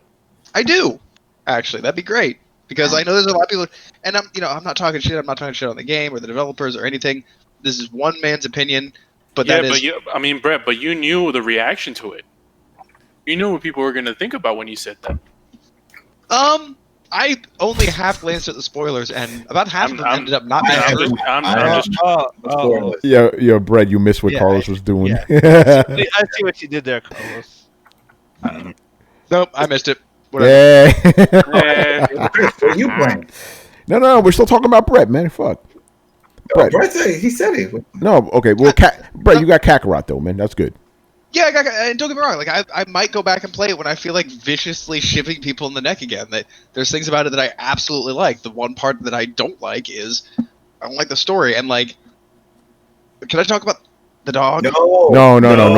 I do, actually. That'd be great. Because I know there's a lot of people, and I'm not talking shit. I'm not talking shit on the game or the developers or anything. This is one man's opinion, but Brett, but you knew the reaction to it. You knew what people were going to think about when you said that. I only half glanced at the spoilers, and about half of them ended up not being true. Yeah, Brett, you missed what Carlos was doing. Yeah. I see what you did there, Carlos. Nope, I missed it. Yeah. What are you playing? No, we're still talking about Brett, man. Fuck. Brett he said it. No, okay. Well, Brett, you got Kakarot though, man. That's good. Yeah, and don't get me wrong. Like I might go back and play it when I feel like viciously shivving people in the neck again. There's things about it that I absolutely like. The one part that I don't like is I don't like the story. And like, can I talk about the dog? No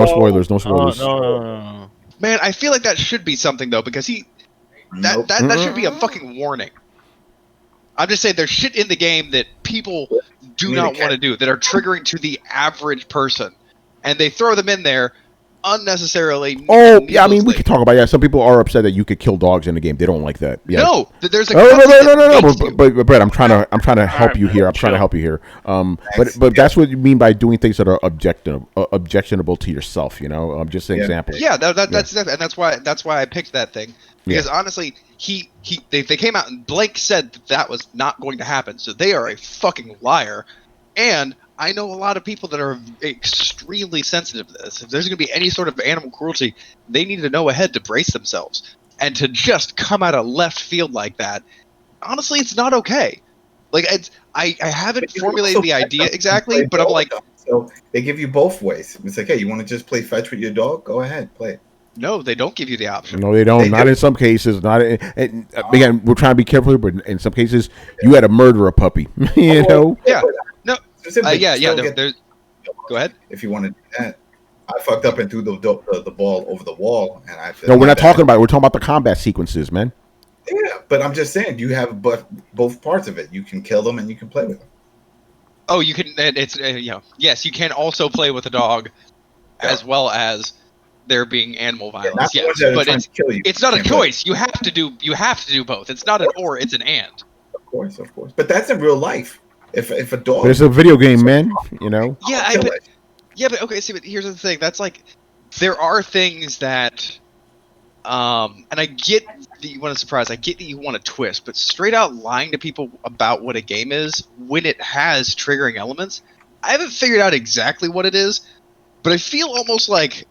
spoilers. No spoilers. No. Man, I feel like that should be something though, because that should be a fucking warning. I'm just saying there's shit in the game that people do not want to do, that are triggering to the average person, and they throw them in there unnecessarily. Oh yeah, I mean we could talk about some people are upset that you could kill dogs in the game. They don't like that. Yeah. No, there's a no. But Brett, I'm trying to help you here. But that's what you mean by doing things that are objectionable to yourself. I'm just an example. Yeah, that's why I picked that thing. Because honestly, they came out and Blake said that was not going to happen. So they are a fucking liar. And I know a lot of people that are extremely sensitive to this. If there's going to be any sort of animal cruelty, they need to know ahead to brace themselves. And to just come out of left field like that, honestly, it's not okay. Like, I haven't formulated the idea exactly, but I'm like... So they give you both ways. It's like, hey, you want to just play fetch with your dog? Go ahead, play it. No, they don't give you the option. No, they don't. Not in some cases. Not in, again, we're trying to be careful, but in some cases, you had to murder a puppy. You know? Yeah. No. There's. Go ahead. If you want to do that, I fucked up and threw the ball over the wall, and I. No, we're not talking about it. We're talking about the combat sequences, man. Yeah, but I'm just saying you have both parts of it. You can kill them and you can play with them. Oh, you can. It's yes, you can also play with a dog, as well as there being animal violence. Yes, but it's not a choice. You have to do both. It's not an or, it's an and. Of course. But that's in real life. If a dog. But it's a video game, man. You know. Yeah, but okay. See, but here's the thing. That's like, there are things that, and I get that you want to surprise. I get that you want to twist, but straight out lying to people about what a game is when it has triggering elements, I haven't figured out exactly what it is, but I feel almost like.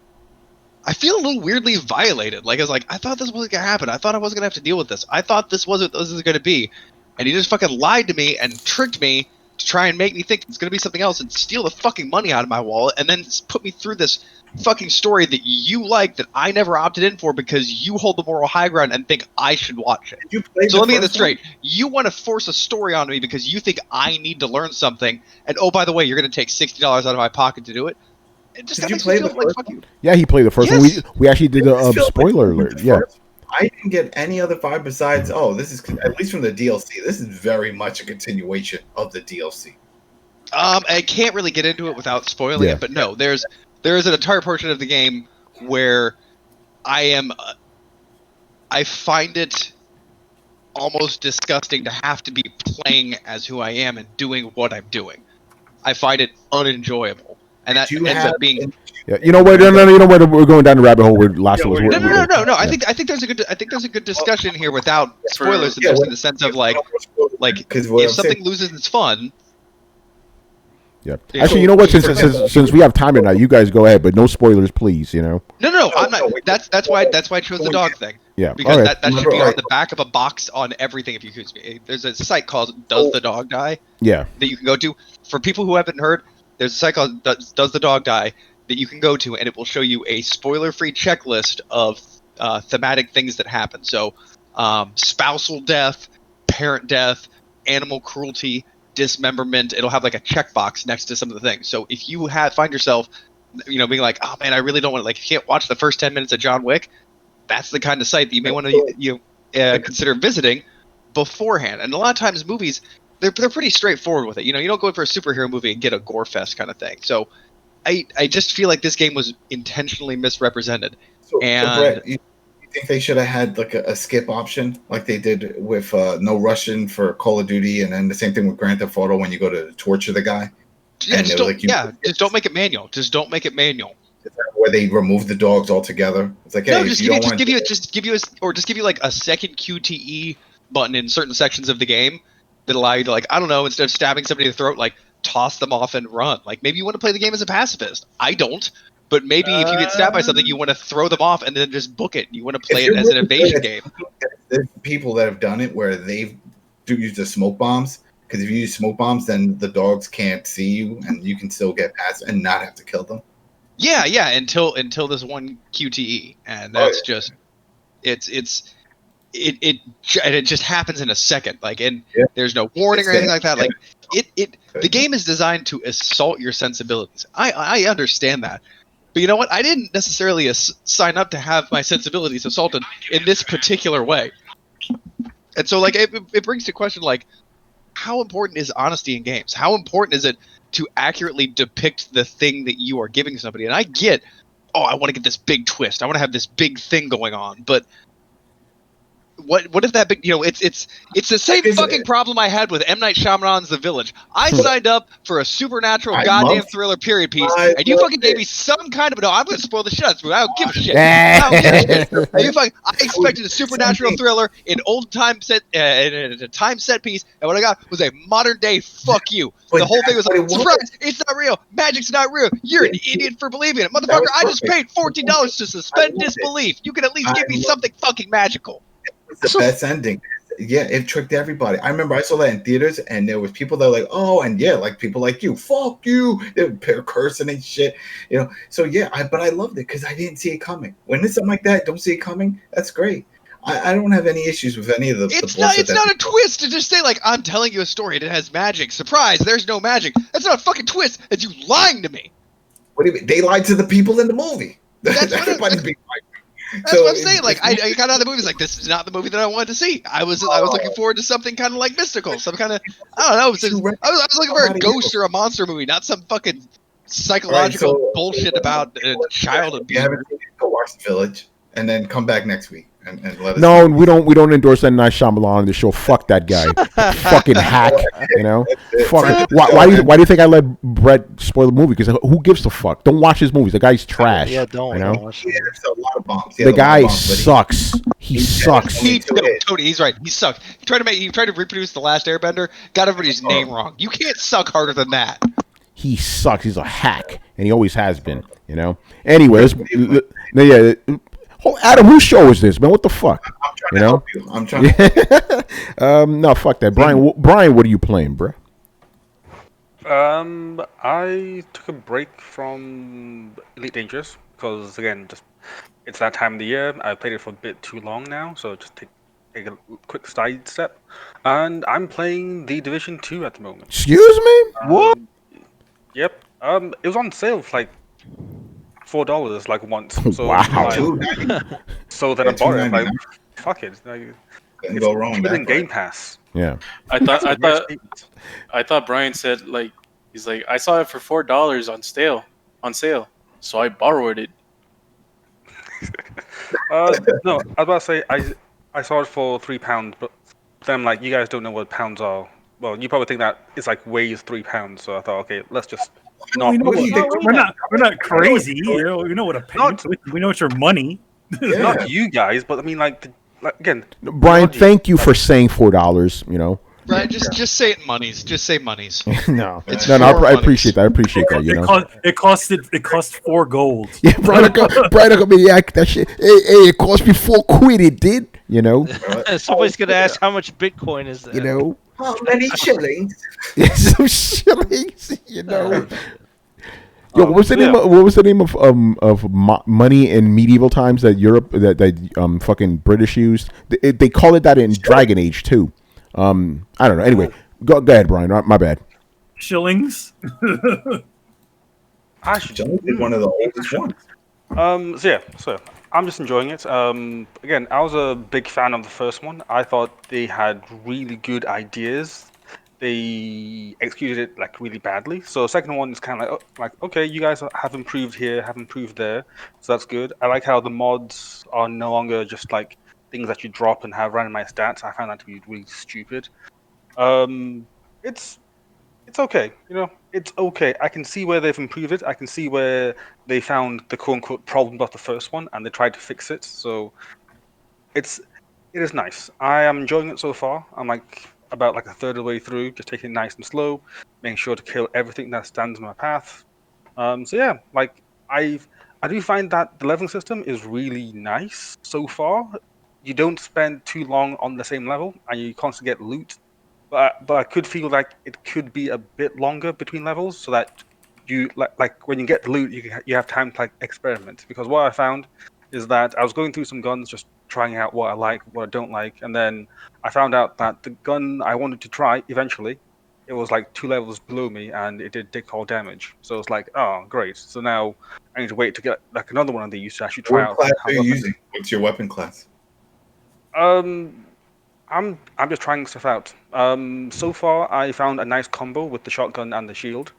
I feel a little weirdly violated. Like, I was like, I thought this wasn't going to happen. I thought I wasn't going to have to deal with this. I thought this wasn't going to be. And he just fucking lied to me and tricked me to try and make me think it's going to be something else and steal the fucking money out of my wallet and then put me through this fucking story that you like that I never opted in for because you hold the moral high ground and think I should watch it. So let me get this straight. You want to force a story on me because you think I need to learn something. And, oh, by the way, you're going to take $60 out of my pocket to do it. Did you play the first one? Yeah, he played the first one. We actually did a spoiler alert. Yeah. I didn't get any other vibe besides, this is, at least from the DLC, this is very much a continuation of the DLC. I can't really get into it without spoiling it, but no, there is an entire portion of the game where I find it almost disgusting to have to be playing as who I am and doing what I'm doing. I find it unenjoyable. And that ends up being. Yeah, you know what? No, you know what? We're going down the rabbit hole. We're last of us. No. I think there's a good discussion here without spoilers, just in the sense of like if something loses its fun. Yeah. Actually, you know what? Since we have time tonight, you guys go ahead, but no spoilers, please. You know. No, I'm not. That's why I chose the dog thing. Yeah. Because that should be on the back of a box on everything. If you excuse me, there's a site called Does the Dog Die? Yeah. That you can go to. For people who haven't heard. There's a site called Does the Dog Die that you can go to, and it will show you a spoiler-free checklist of thematic things that happen. So, spousal death, parent death, animal cruelty, dismemberment. It'll have like a checkbox next to some of the things. So if you find yourself, being like, oh man, I really don't want to, like, you can't watch the first 10 minutes of John Wick, that's the kind of site that you may want to consider visiting beforehand. And a lot of times movies, they're pretty straightforward with it. You don't go in for a superhero movie and get a gore fest kind of thing. So I just feel like this game was intentionally misrepresented. So Brett, you think they should have had like a skip option like they did with No Russian for Call of Duty, and then the same thing with Grand Theft Auto when you go to torture the guy? Yeah, just don't make it manual. Just don't make it manual. Where they remove the dogs altogether. It's like, hey, just give you like a second QTE button in certain sections of the game that allow you to, like, I don't know, instead of stabbing somebody in the throat, like toss them off and run. Like, maybe you want to play the game as a pacifist. I don't. But maybe if you get stabbed by something, you want to throw them off and then just book it. You want to play it as an evasion game. There's people that have done it where they do use the smoke bombs. Because if you use smoke bombs, then the dogs can't see you, and you can still get past and not have to kill them. Yeah, until this one QTE, and that's just it just happens in a second. Like, and there's no warning or anything like that. Like, the game is designed to assault your sensibilities. I understand that. But you know what? I didn't necessarily sign up to have my sensibilities assaulted in this particular way. And so, like, it brings to question, like, how important is honesty in games? How important is it to accurately depict the thing that you are giving somebody? And I get, I want to get this big twist. I want to have this big thing going on. But What if that big? It's the same fucking problem I had with M. Night Shyamalan's The Village. I signed up for a supernatural goddamn thriller period piece, and you fucking gave me some kind of no. I'm gonna spoil the shit out of this movie. I don't give a shit. I expected a supernatural thriller in old time set, in a time set piece, and what I got was a modern day fuck you. The whole thing was like, surprise! It's not real. Magic's not real. You're an idiot for believing it, motherfucker. I just paid $14 to suspend disbelief. You can at least give me something fucking magical. It's the best ending. Yeah, it tricked everybody. I remember I saw that in theaters, and there was people that were like, "Oh," and yeah, like people like you, fuck you. They were cursing and shit, So yeah, but I loved it because I didn't see it coming. When it's something like that, don't see it coming. That's great. I don't have any issues with any of the. It's not a twist to just say like I'm telling you a story and it has magic. Surprise! There's no magic. That's not a fucking twist. That's you lying to me. What do you mean? They lied to the people in the movie. Everybody's being lied. That's what I'm saying. Like I got out of the movie. Like this is not the movie that I wanted to see. I was looking forward to something kind of like mystical, some kind of I don't know. I was looking for a ghost or a monster movie, not some fucking psychological bullshit about child abuse. You haven't seen it, go watch The Village, and then come back next week and let us. No, we don't endorse that nice Shyamalan on the show. Fuck that guy, fucking hack. Fuck. Why do you think I let Brett spoil the movie? Because who gives a fuck? Don't watch his movies. The guy's trash. Yeah, don't. Watch yeah, there's a lot of bombs. The guy sucks. He sucks. Tony, he's right. He sucks. He tried to reproduce The Last Airbender. Got everybody's name wrong. You can't suck harder than that. He sucks. He's a hack, and he always has been. Anyways, yeah. Oh, Adam, whose show is this, man? What the fuck? I'm trying to help you. I'm trying to no, fuck that. Brian, what are you playing, bro? I took a break from Elite Dangerous because, again, it's that time of the year. I played it for a bit too long now, so just take a quick side step. And I'm playing The Division 2 at the moment. Excuse me? What? Yep. It was on sale for like $4 like once. So wow. So then I bought it. Like, fuck it. It's go wrong within Game Pass. Yeah. I thought Brian said he's like I saw it for $4 on sale, so I borrowed it. No, I was about to say I saw it for £3, but then like you guys don't know what pounds are. Well, you probably think that it's like weighs £3, so I thought, okay, let's just not. We're not crazy. We know what a pound. We know it's your money. Not you guys, but I mean, like again. Brian, thank you for saying $4. Right, just say it monies. Just say monies. No, I appreciate that. It cost 4 gold. Yeah, Brian, that shit. Hey, it cost me £4. It did. Somebody's gonna ask how much Bitcoin is that. How many shillings? Some shillings. Yo, what was the name of money in medieval times that Europe that fucking British used? They call it that in Dragon Age too. I don't know. Anyway, go ahead, Brian. My bad. Shillings. Actually, one of the oldest ones. So I'm just enjoying it. Again, I was a big fan of the first one. I thought they had really good ideas. They executed it like really badly. So the second one is kind of like okay, you guys have improved here, have improved there, so that's good. I like how the mods are no longer just like things that you drop and have randomized stats. I found that to be really stupid. It's okay, it's okay. I can see where they've improved it. I can see where they found the quote-unquote problem of the first one and they tried to fix it. So it is nice. I am enjoying it so far. I'm about a third of the way through, just taking it nice and slow, making sure to kill everything that stands in my path. So yeah, I do find that the leveling system is really nice so far. You don't spend too long on the same level, and you constantly get loot. But I could feel like it could be a bit longer between levels, so that you like when you get the loot, you have time to experiment. Because what I found is that I was going through some guns, just trying out what I like, what I don't like, and then I found out that the gun I wanted to try eventually, it was 2 levels below me, and it did dick hole damage. So it's like, oh great. So now I need to wait to get another one of these to actually try out. What class are you using? What's your weapon class? I'm just trying stuff out. So far I found a nice combo with the shotgun and the shield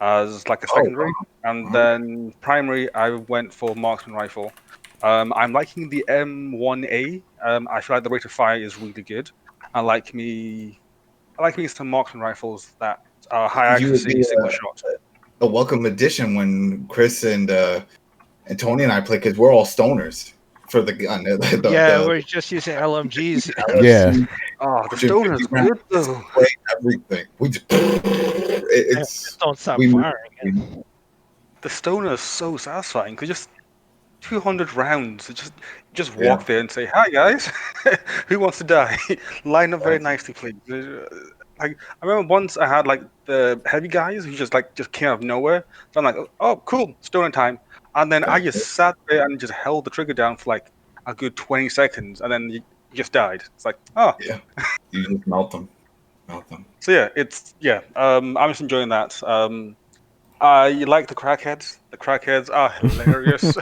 as a secondary, and then primary I went for marksman rifle. I'm liking the M1A I feel like the rate of fire is really good. I like me some marksman rifles that are high You would accuracy, be single shot. a welcome addition when Chris and Tony and I play, because we're all stoners for the gun. We're just using LMGs. Yeah. Oh, the stoner's good though. Everything. We just, it's Don't stop we- firing. The stoner is so satisfying because just 200 rounds. Just walk there and say, "Hi guys, who wants to die?" Line up very nicely, please. Like I remember once I had like the heavy guys who just came out of nowhere. So I'm like, "Oh, cool, stoner time," and then I just sat there and just held the trigger down for like a good 20 seconds, and then you just died. It's like, oh yeah, you just melt them. So I'm just enjoying that. You like the crackheads? The crackheads are hilarious.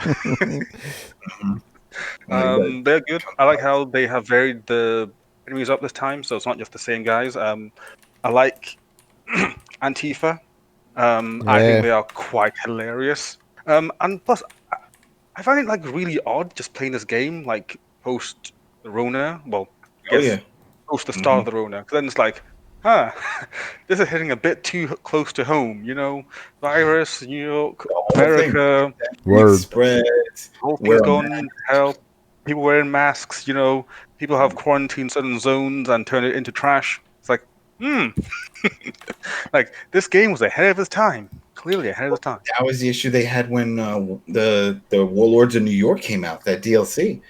They're good. I like how they have varied the enemies up this time, so it's not just the same guys. I like Antifa. I think they are quite hilarious. And plus, I find it like really odd just playing this game like post the Rona. Well, post the start of the Rona, because then it's like, this is hitting a bit too close to home, virus, New York, America, spreads, whole thing's going to hell, people wearing masks, people have quarantined certain zones and turn it into trash. It's like, like this game was ahead of its time, clearly ahead of its time. That was the issue they had when the Warlords of New York came out, that DLC.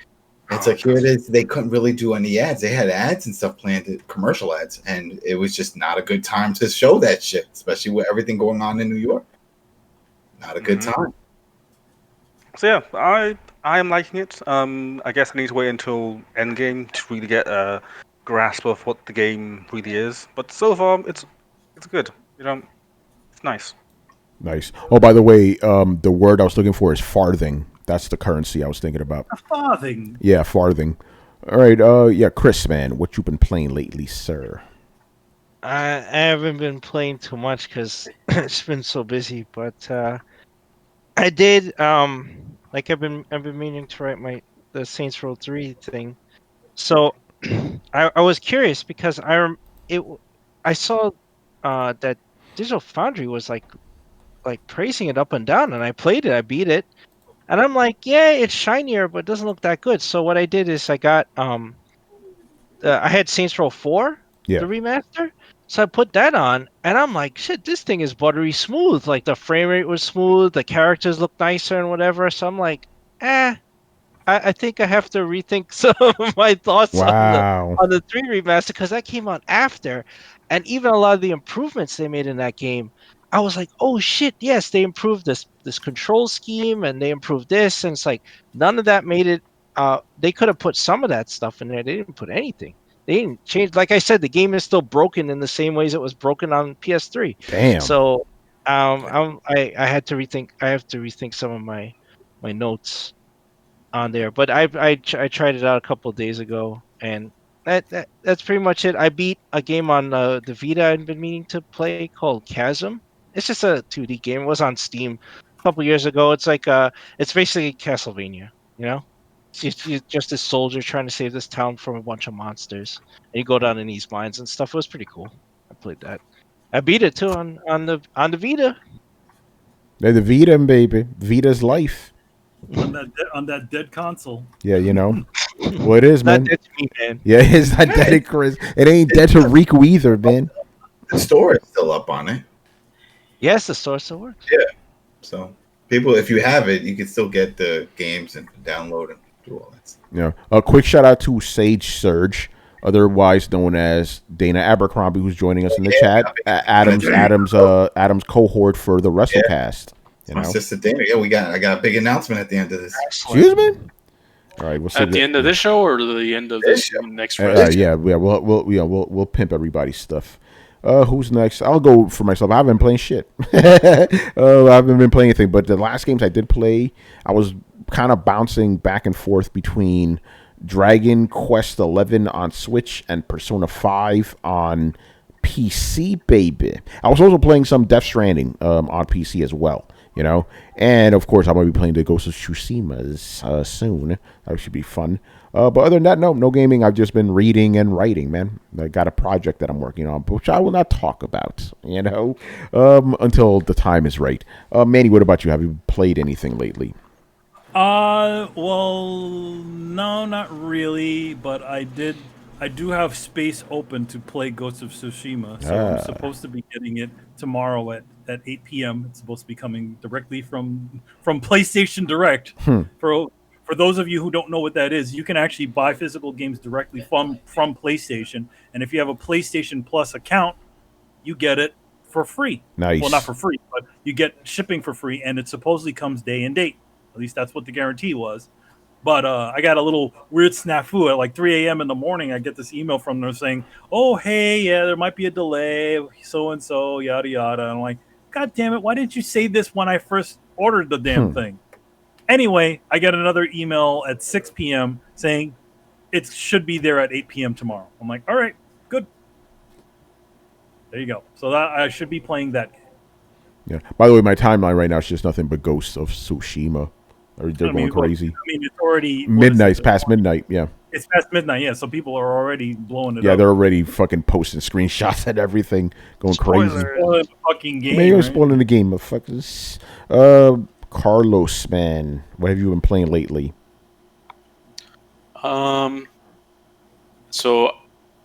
It's like, here it is. They couldn't really do any ads. They had ads and stuff planned, commercial ads, and it was just not a good time to show that shit, especially with everything going on in New York. Not a good time. So yeah, I am liking it. I guess I need to wait until Endgame to really get a grasp of what the game really is. But so far, it's good. It's nice. Nice. Oh, by the way, the word I was looking for is farthing. That's the currency I was thinking about. A farthing. Yeah, farthing. All right. Chris, man, what you been playing lately, sir? I haven't been playing too much because it's been so busy. But I did. Like I've been meaning to write the Saints Row 3 thing. So I was curious because I saw that Digital Foundry was like praising it up and down, and I played it. I beat it. And I'm like, yeah, it's shinier, but it doesn't look that good. So what I did is I got I had Saints Row 4, the remaster. So I put that on, and I'm like, shit, this thing is buttery smooth. Like the frame rate was smooth, the characters look nicer and whatever. So I'm like, I think I have to rethink some of my thoughts on the 3 remaster, because that came out after, and even a lot of the improvements they made in that game, I was like, oh shit, yes, they improved this control scheme and they improved this, and it's like none of that made it. They could have put some of that stuff in there. They didn't put anything. They didn't change. Like I said, the game is still broken in the same ways it was broken on PS3. Damn. So, I had to rethink. I have to rethink some of my notes on there. But I tried it out a couple of days ago, and that's pretty much it. I beat a game on the Vita I'd been meaning to play called Chasm. It's just a 2D game. It was on Steam a couple years ago. It's like it's basically Castlevania. You're just this soldier trying to save this town from a bunch of monsters, and you go down in these mines and stuff. It was pretty cool. I played that. I beat it too on the Vita. They're the Vita, baby. Vita's life. On that dead console. Yeah, Well, it is, man. Not dead to me, man. Yeah, it's not dead to Chris. It ain't dead to Riku either, man. The store is still up on it. Yes, the store still works. Yeah. So people, if you have it, you can still get the games and download and do all that stuff. Yeah. A quick shout out to Sage Surge, otherwise known as Dana Abercrombie, who's joining us in the chat. Adam's cohort for the WrestleCast. My sister Dana. Yeah, I got a big announcement at the end of this. Excuse me. All right, we'll see. At the end of this show or the end of this next Friday? We'll pimp everybody's stuff. Who's next? I'll go for myself. I haven't been playing shit. I haven't been playing anything. But the last games I did play, I was kind of bouncing back and forth between Dragon Quest XI on Switch and Persona 5 on PC, baby. I was also playing some Death Stranding on PC as well. You know, and of course I'm gonna be playing the Ghost of Tsushima soon. That should be fun. But other than that, no gaming. I've just been reading and writing, man. I got a project that I'm working on, which I will not talk about, you know, until the time is right. Manny, what about you? Have you played anything lately? Well, no, not really, but I do have space open to play Ghost of Tsushima, so I'm supposed to be getting it tomorrow at 8 p.m. It's supposed to be coming directly from PlayStation Direct. For those of you who don't know what that is, you can actually buy physical games directly from PlayStation, and if you have a PlayStation Plus account, you get it for free. Nice. Well, not for free, but you get shipping for free, and it supposedly comes day and date. At least that's what the guarantee was. But I got a little weird snafu at like 3 a.m. in the morning. I get this email from them saying, "Oh, hey, yeah, there might be a delay, so and so, yada yada." And I'm like, "God damn it! Why didn't you say this when I first ordered the damn thing?" Anyway, I get another email at 6 p.m. saying it should be there at 8 p.m. tomorrow. I'm like, "All right, good." There you go. So that I should be playing that game. Yeah. By the way, my timeline right now is just nothing but Ghosts of Tsushima. They're going crazy. It's already midnight. It's past midnight. Yeah. It's past midnight. Yeah. So people are already blowing it up. Yeah, they're already fucking posting screenshots and everything, going crazy. Spoiling the fucking game. Maybe I'm spoiling the game, motherfuckers. Carlos, man, what have you been playing lately? So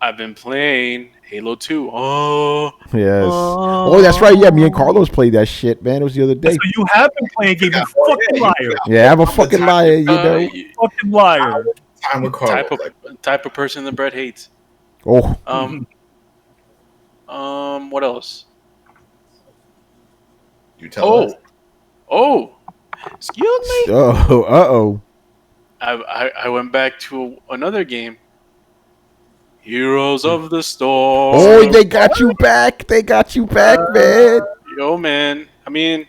I've been playing Halo 2. Oh, yes. Oh, that's right. Yeah, me and Carlos played that shit, man. It was the other day. So you have been playing a game, you fucking liar. Yeah, I'm a fucking liar, you know. Fucking liar. Time with Carlos. Type of person that Brett hates. Oh. What else? You tell us. Oh, excuse me. Oh, I went back to another game. Heroes of the Storm. Oh, they got you back. They got you back, man. Yo, man. I mean,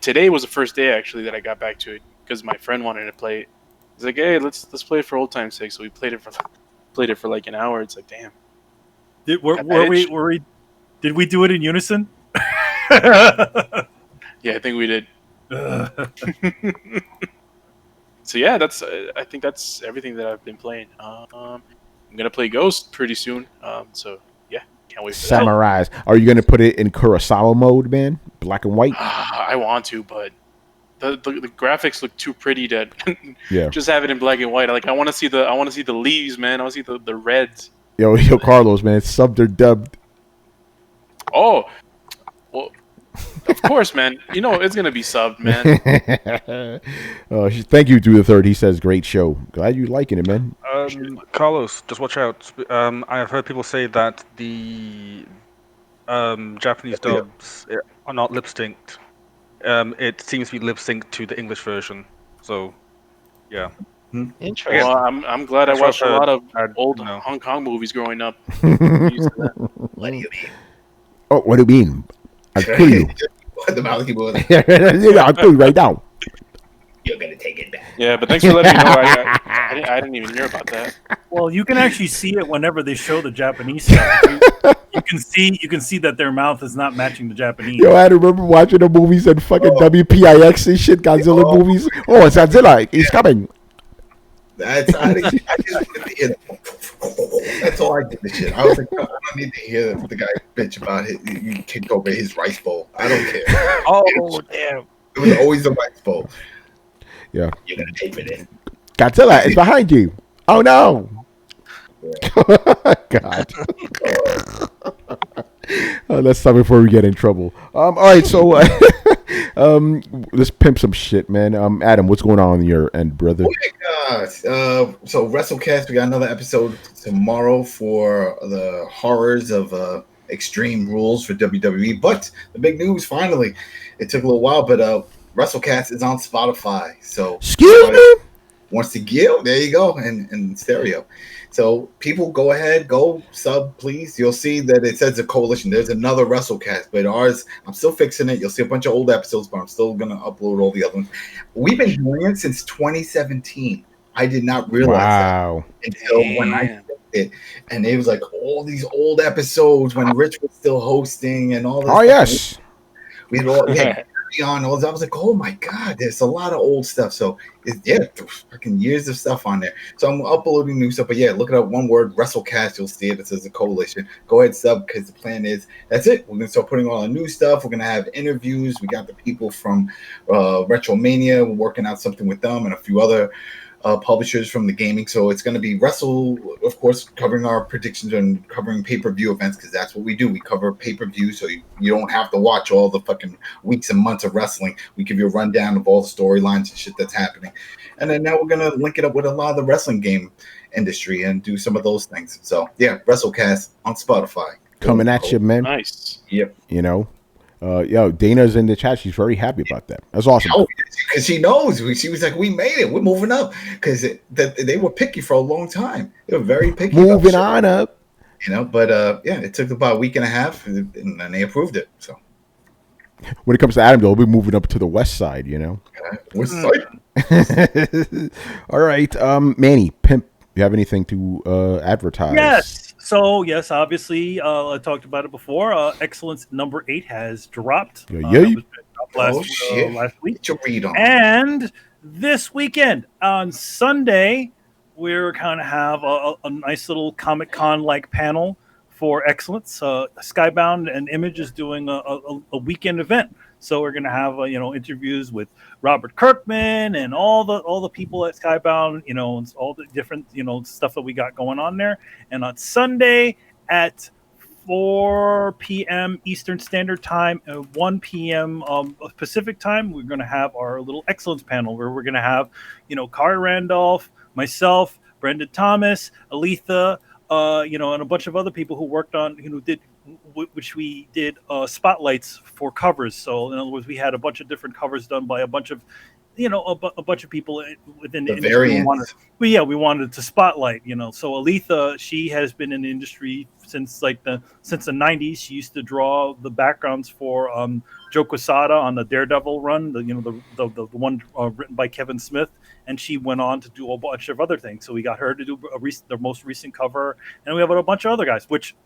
today was the first day actually that I got back to it because my friend wanted to play it. He's like, "Hey, let's play it for old time's sake." So we played it for like an hour. It's like, damn. Did we do it in unison? Yeah, I think we did. So yeah, I think that's everything that I've been playing. I'm gonna play Ghost pretty soon. So yeah, can't wait for Samurais. Are you gonna put it in Kurosawa mode, man? Black and white? I want to, but the graphics look too pretty to yeah. just have it in black and white. Like I want to see the leaves, man. I want to see the reds. Yo, Carlos, man, subbed or dubbed? Oh, well, of course, man. You know it's gonna be subbed, man. Thank you, Drew the Third. He says, "Great show. Glad you liking it, man." Carlos, just watch out. I have heard people say that the Japanese dubs are not lip synced. It seems to be lip synced to the English version. So, yeah. Interesting. Well, I'm glad I watched a lot of old Hong Kong movies growing up. What do you mean? Oh, what do you mean? I'll kill you. The Maliki boy. I'll kill you right now. You're gonna take it back. Yeah, but thanks for letting me know. I didn't even hear about that. Well, you can actually see it whenever they show the Japanese stuff. You can see that their mouth is not matching the Japanese. Yo, I remember watching the movies and fucking WPIX and shit, Godzilla movies. Oh, it's Godzilla. He's coming. That's all I did the shit. I was like, I don't need to hear the guy bitch about you kicked over his rice bowl. I don't care. Oh, damn. It was always the rice bowl. Yeah. You're gonna tape it in. Godzilla is behind you. Oh no. God. Let's stop before we get in trouble. All right, so let's pimp some shit, man. Adam, what's going on your end, brother? Oh my gosh. So WrestleCast, we got another episode tomorrow for the horrors of Extreme Rules for WWE. But the big news, finally, it took a little while, but WrestleCast is on Spotify. So excuse me. Wants to give, there you go, in stereo. So people, go ahead, go sub, please. You'll see that it says a coalition. There's another WrestleCast, but ours, I'm still fixing it. You'll see a bunch of old episodes, but I'm still gonna upload all the other ones. We've been doing it since 2017. I did not realize that until when I did it, and it was like all these old episodes when Rich was still hosting and all this. Oh yes, we had Beyond all this. I was like, oh my god, there's a lot of old stuff. So fucking years of stuff on there. So I'm uploading new stuff. But yeah, look it up. One word, WrestleCast. You'll see it. It says a coalition. Go ahead, sub, because the plan is that's it. We're gonna start putting all the new stuff. We're gonna have interviews. We got the people from Retromania. We're working out something with them and a few other publishers from the gaming. So it's going to be Wrestle, of course, covering our predictions and covering pay-per-view events, because that's what we do. We cover pay-per-view, so you don't have to watch all the fucking weeks and months of wrestling. We give you a rundown of all the storylines and shit that's happening. And then now we're going to link it up with a lot of the wrestling game industry and do some of those things. So yeah, WrestleCast on Spotify. Coming at you, man. Nice. Yep. You know, Dana's in the chat. She's very happy about that. That's awesome. Because she knows. She was like, we made it. We're moving up. Because they were picky for a long time. They were very picky. Moving on up. You know, but yeah, it took about a week and a half, and they approved it. So when it comes to Adam, they'll be moving up to the west side, you know. West side. All right. Manny, Pimp, you have anything to advertise? Yes. So, yes, obviously, I talked about it before. X-Cellence number 8 has dropped. Yeah. It was dropped last week. Get your read on. And this weekend, on Sunday, we're going to have a nice little Comic-Con-like panel for X-Cellence. Skybound and Image is doing a weekend event. So we're going to have interviews with Robert Kirkman and all the people at Skybound, and all the different stuff that we got going on there. And on Sunday at 4 p.m. Eastern Standard Time and 1 p.m. Pacific Time, we're going to have our little X-Cellence panel where we're going to have Kari Randolph, myself, Brendan Thomas, Aletha, and a bunch of other people who worked on which we did spotlights for covers. So in other words, we had a bunch of different covers done by a bunch of a bunch of people within the industry. We wanted to spotlight, So Aletha, she has been in the industry since the 90s. She used to draw the backgrounds for Joe Quesada on the Daredevil run, the one written by Kevin Smith, and she went on to do a bunch of other things. So we got her to do the most recent cover, and we have a bunch of other guys, which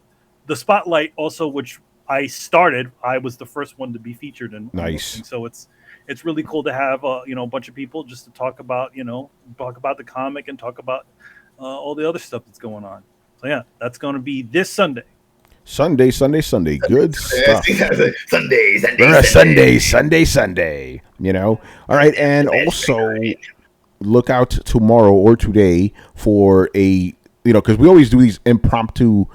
the spotlight also, which I started, I was the first one to be featured in. Nice. And so it's really cool to have a bunch of people just to talk about the comic and talk about all the other stuff that's going on. So yeah, that's going to be this Sunday. Sunday. Good stuff. Sunday. All right, and also look out tomorrow or today for because we always do these impromptu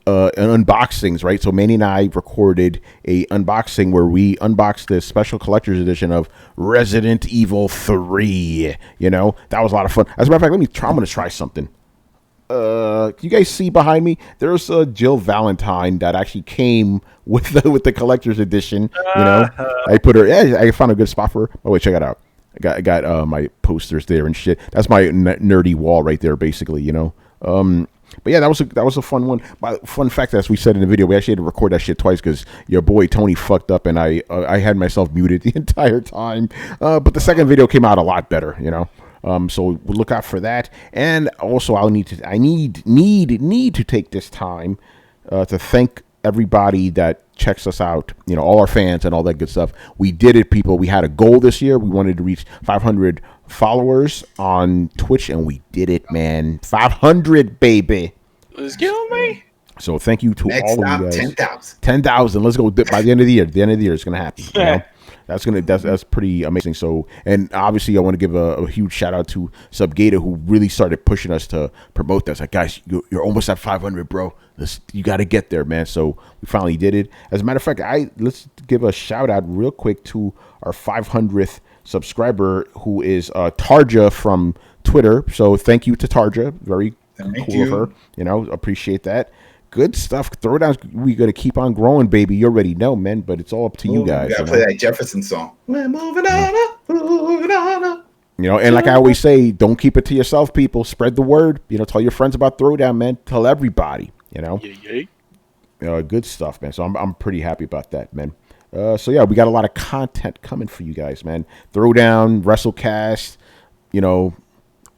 unboxings, right? So Manny and I recorded a unboxing where we unboxed the special collector's edition of Resident Evil 3. That was a lot of fun. As a matter of fact, I'm going to try something. You guys see behind me? There's a Jill Valentine that actually came with the collector's edition. I put her. Yeah, I found a good spot for her. Oh wait, check it out. I got my posters there and shit. That's my nerdy wall right there, basically. But yeah, that was a fun one. Fun fact, as we said in the video, we actually had to record that shit twice because your boy Tony fucked up and I had myself muted the entire time. But the second video came out a lot better, So we'll look out for that. And also, I need to take this time to thank everybody that checks us out. All our fans and all that good stuff. We did it, people. We had a goal this year. We wanted to reach 500 followers on Twitch, and we did it, man. 500, baby. Let's get on me. So thank you to all of you guys. 10,000. 10,000. Let's go by the end of the year. The end of the year is going to happen. That's pretty amazing. So, and obviously I want to give a huge shout out to Subgata, who really started pushing us to promote this. Like, guys, you're almost at 500, bro. You got to get there, man. So we finally did it. As a matter of fact, let's give a shout out real quick to our 500th subscriber, who is Tarja from Twitter. So thank you to Tarja. Very cool of her. Appreciate that. Good stuff. Throwdowns, we got to keep on growing, baby. You already know, man, but it's all up to you guys. You got to play that Jefferson song. We're moving on up, moving on up. And like I always say, don't keep it to yourself, people. Spread the word. Tell your friends about Throwdown, man. Tell everybody, good stuff, man. So I'm pretty happy about that, man. So yeah, we got a lot of content coming for you guys, man. Throwdown, WrestleCast,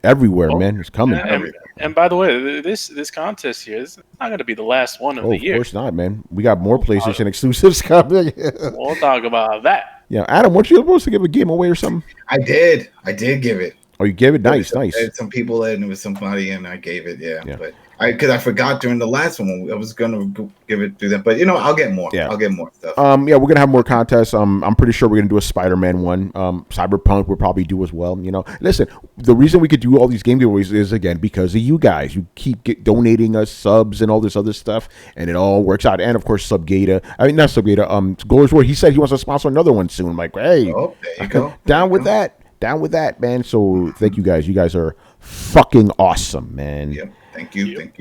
everywhere, man. It's coming. And by the way, this contest here is not going to be the last one of the year. Of course not, man. We got more PlayStation exclusives coming. We'll talk about that. Yeah, Adam, weren't you supposed to give a game away or something? I did give it. Oh, you gave it? Nice. There was some people and it was somebody, and I gave it. Yeah. But because I forgot during the last one, I was gonna give it to them. But I'll get more. Yeah. I'll get more stuff. Yeah, we're gonna have more contests. I'm pretty sure we're gonna do a Spider-Man one. Cyberpunk we'll probably do as well. Listen, the reason we could do all these game giveaways is again because of you guys. You keep donating us subs and all this other stuff, and it all works out. And of course, not Subgata. Glorious Word. He said he wants to sponsor another one soon. I'm like, hey, there you go. Down with that, man. So thank you guys. You guys are fucking awesome, man. Yeah, thank you.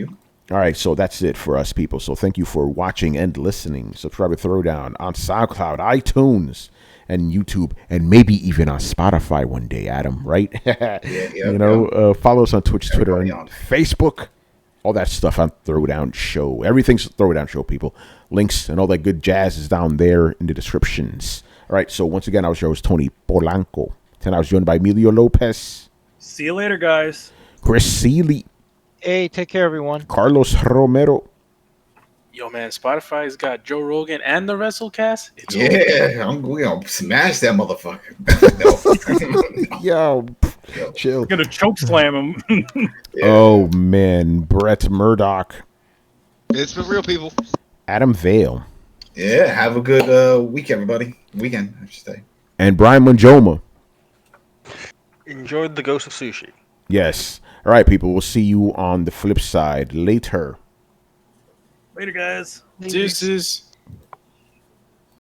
All right, so that's it for us, people. So thank you for watching and listening. Subscribe to Throwdown on SoundCloud, iTunes, and YouTube, and maybe even on Spotify one day, Adam, right? Follow us on Twitch, Twitter, and Facebook. All that stuff on Throwdown Show. Everything's Throwdown Show, people. Links and all that good jazz is down there in the descriptions. All right, so once again, I was your host, Tony Polanco. And I was joined by Emilio Lopez. See you later, guys. Chris Seeley. Hey, take care, everyone. Carlos Romero. Yo, man, Spotify's got Joe Rogan and the WrestleCast. We're gonna smash that motherfucker. Yo, chill. I'm gonna choke slam him. Oh man, Brett Murdoch. It's for real, people. Adam Vale. Yeah, have a good week, everybody. Weekend, I should say. And Brian Manjoma. Enjoyed the Ghost of Sushi. Yes. All right, people. We'll see you on the flip side later. Later, guys. Deuces.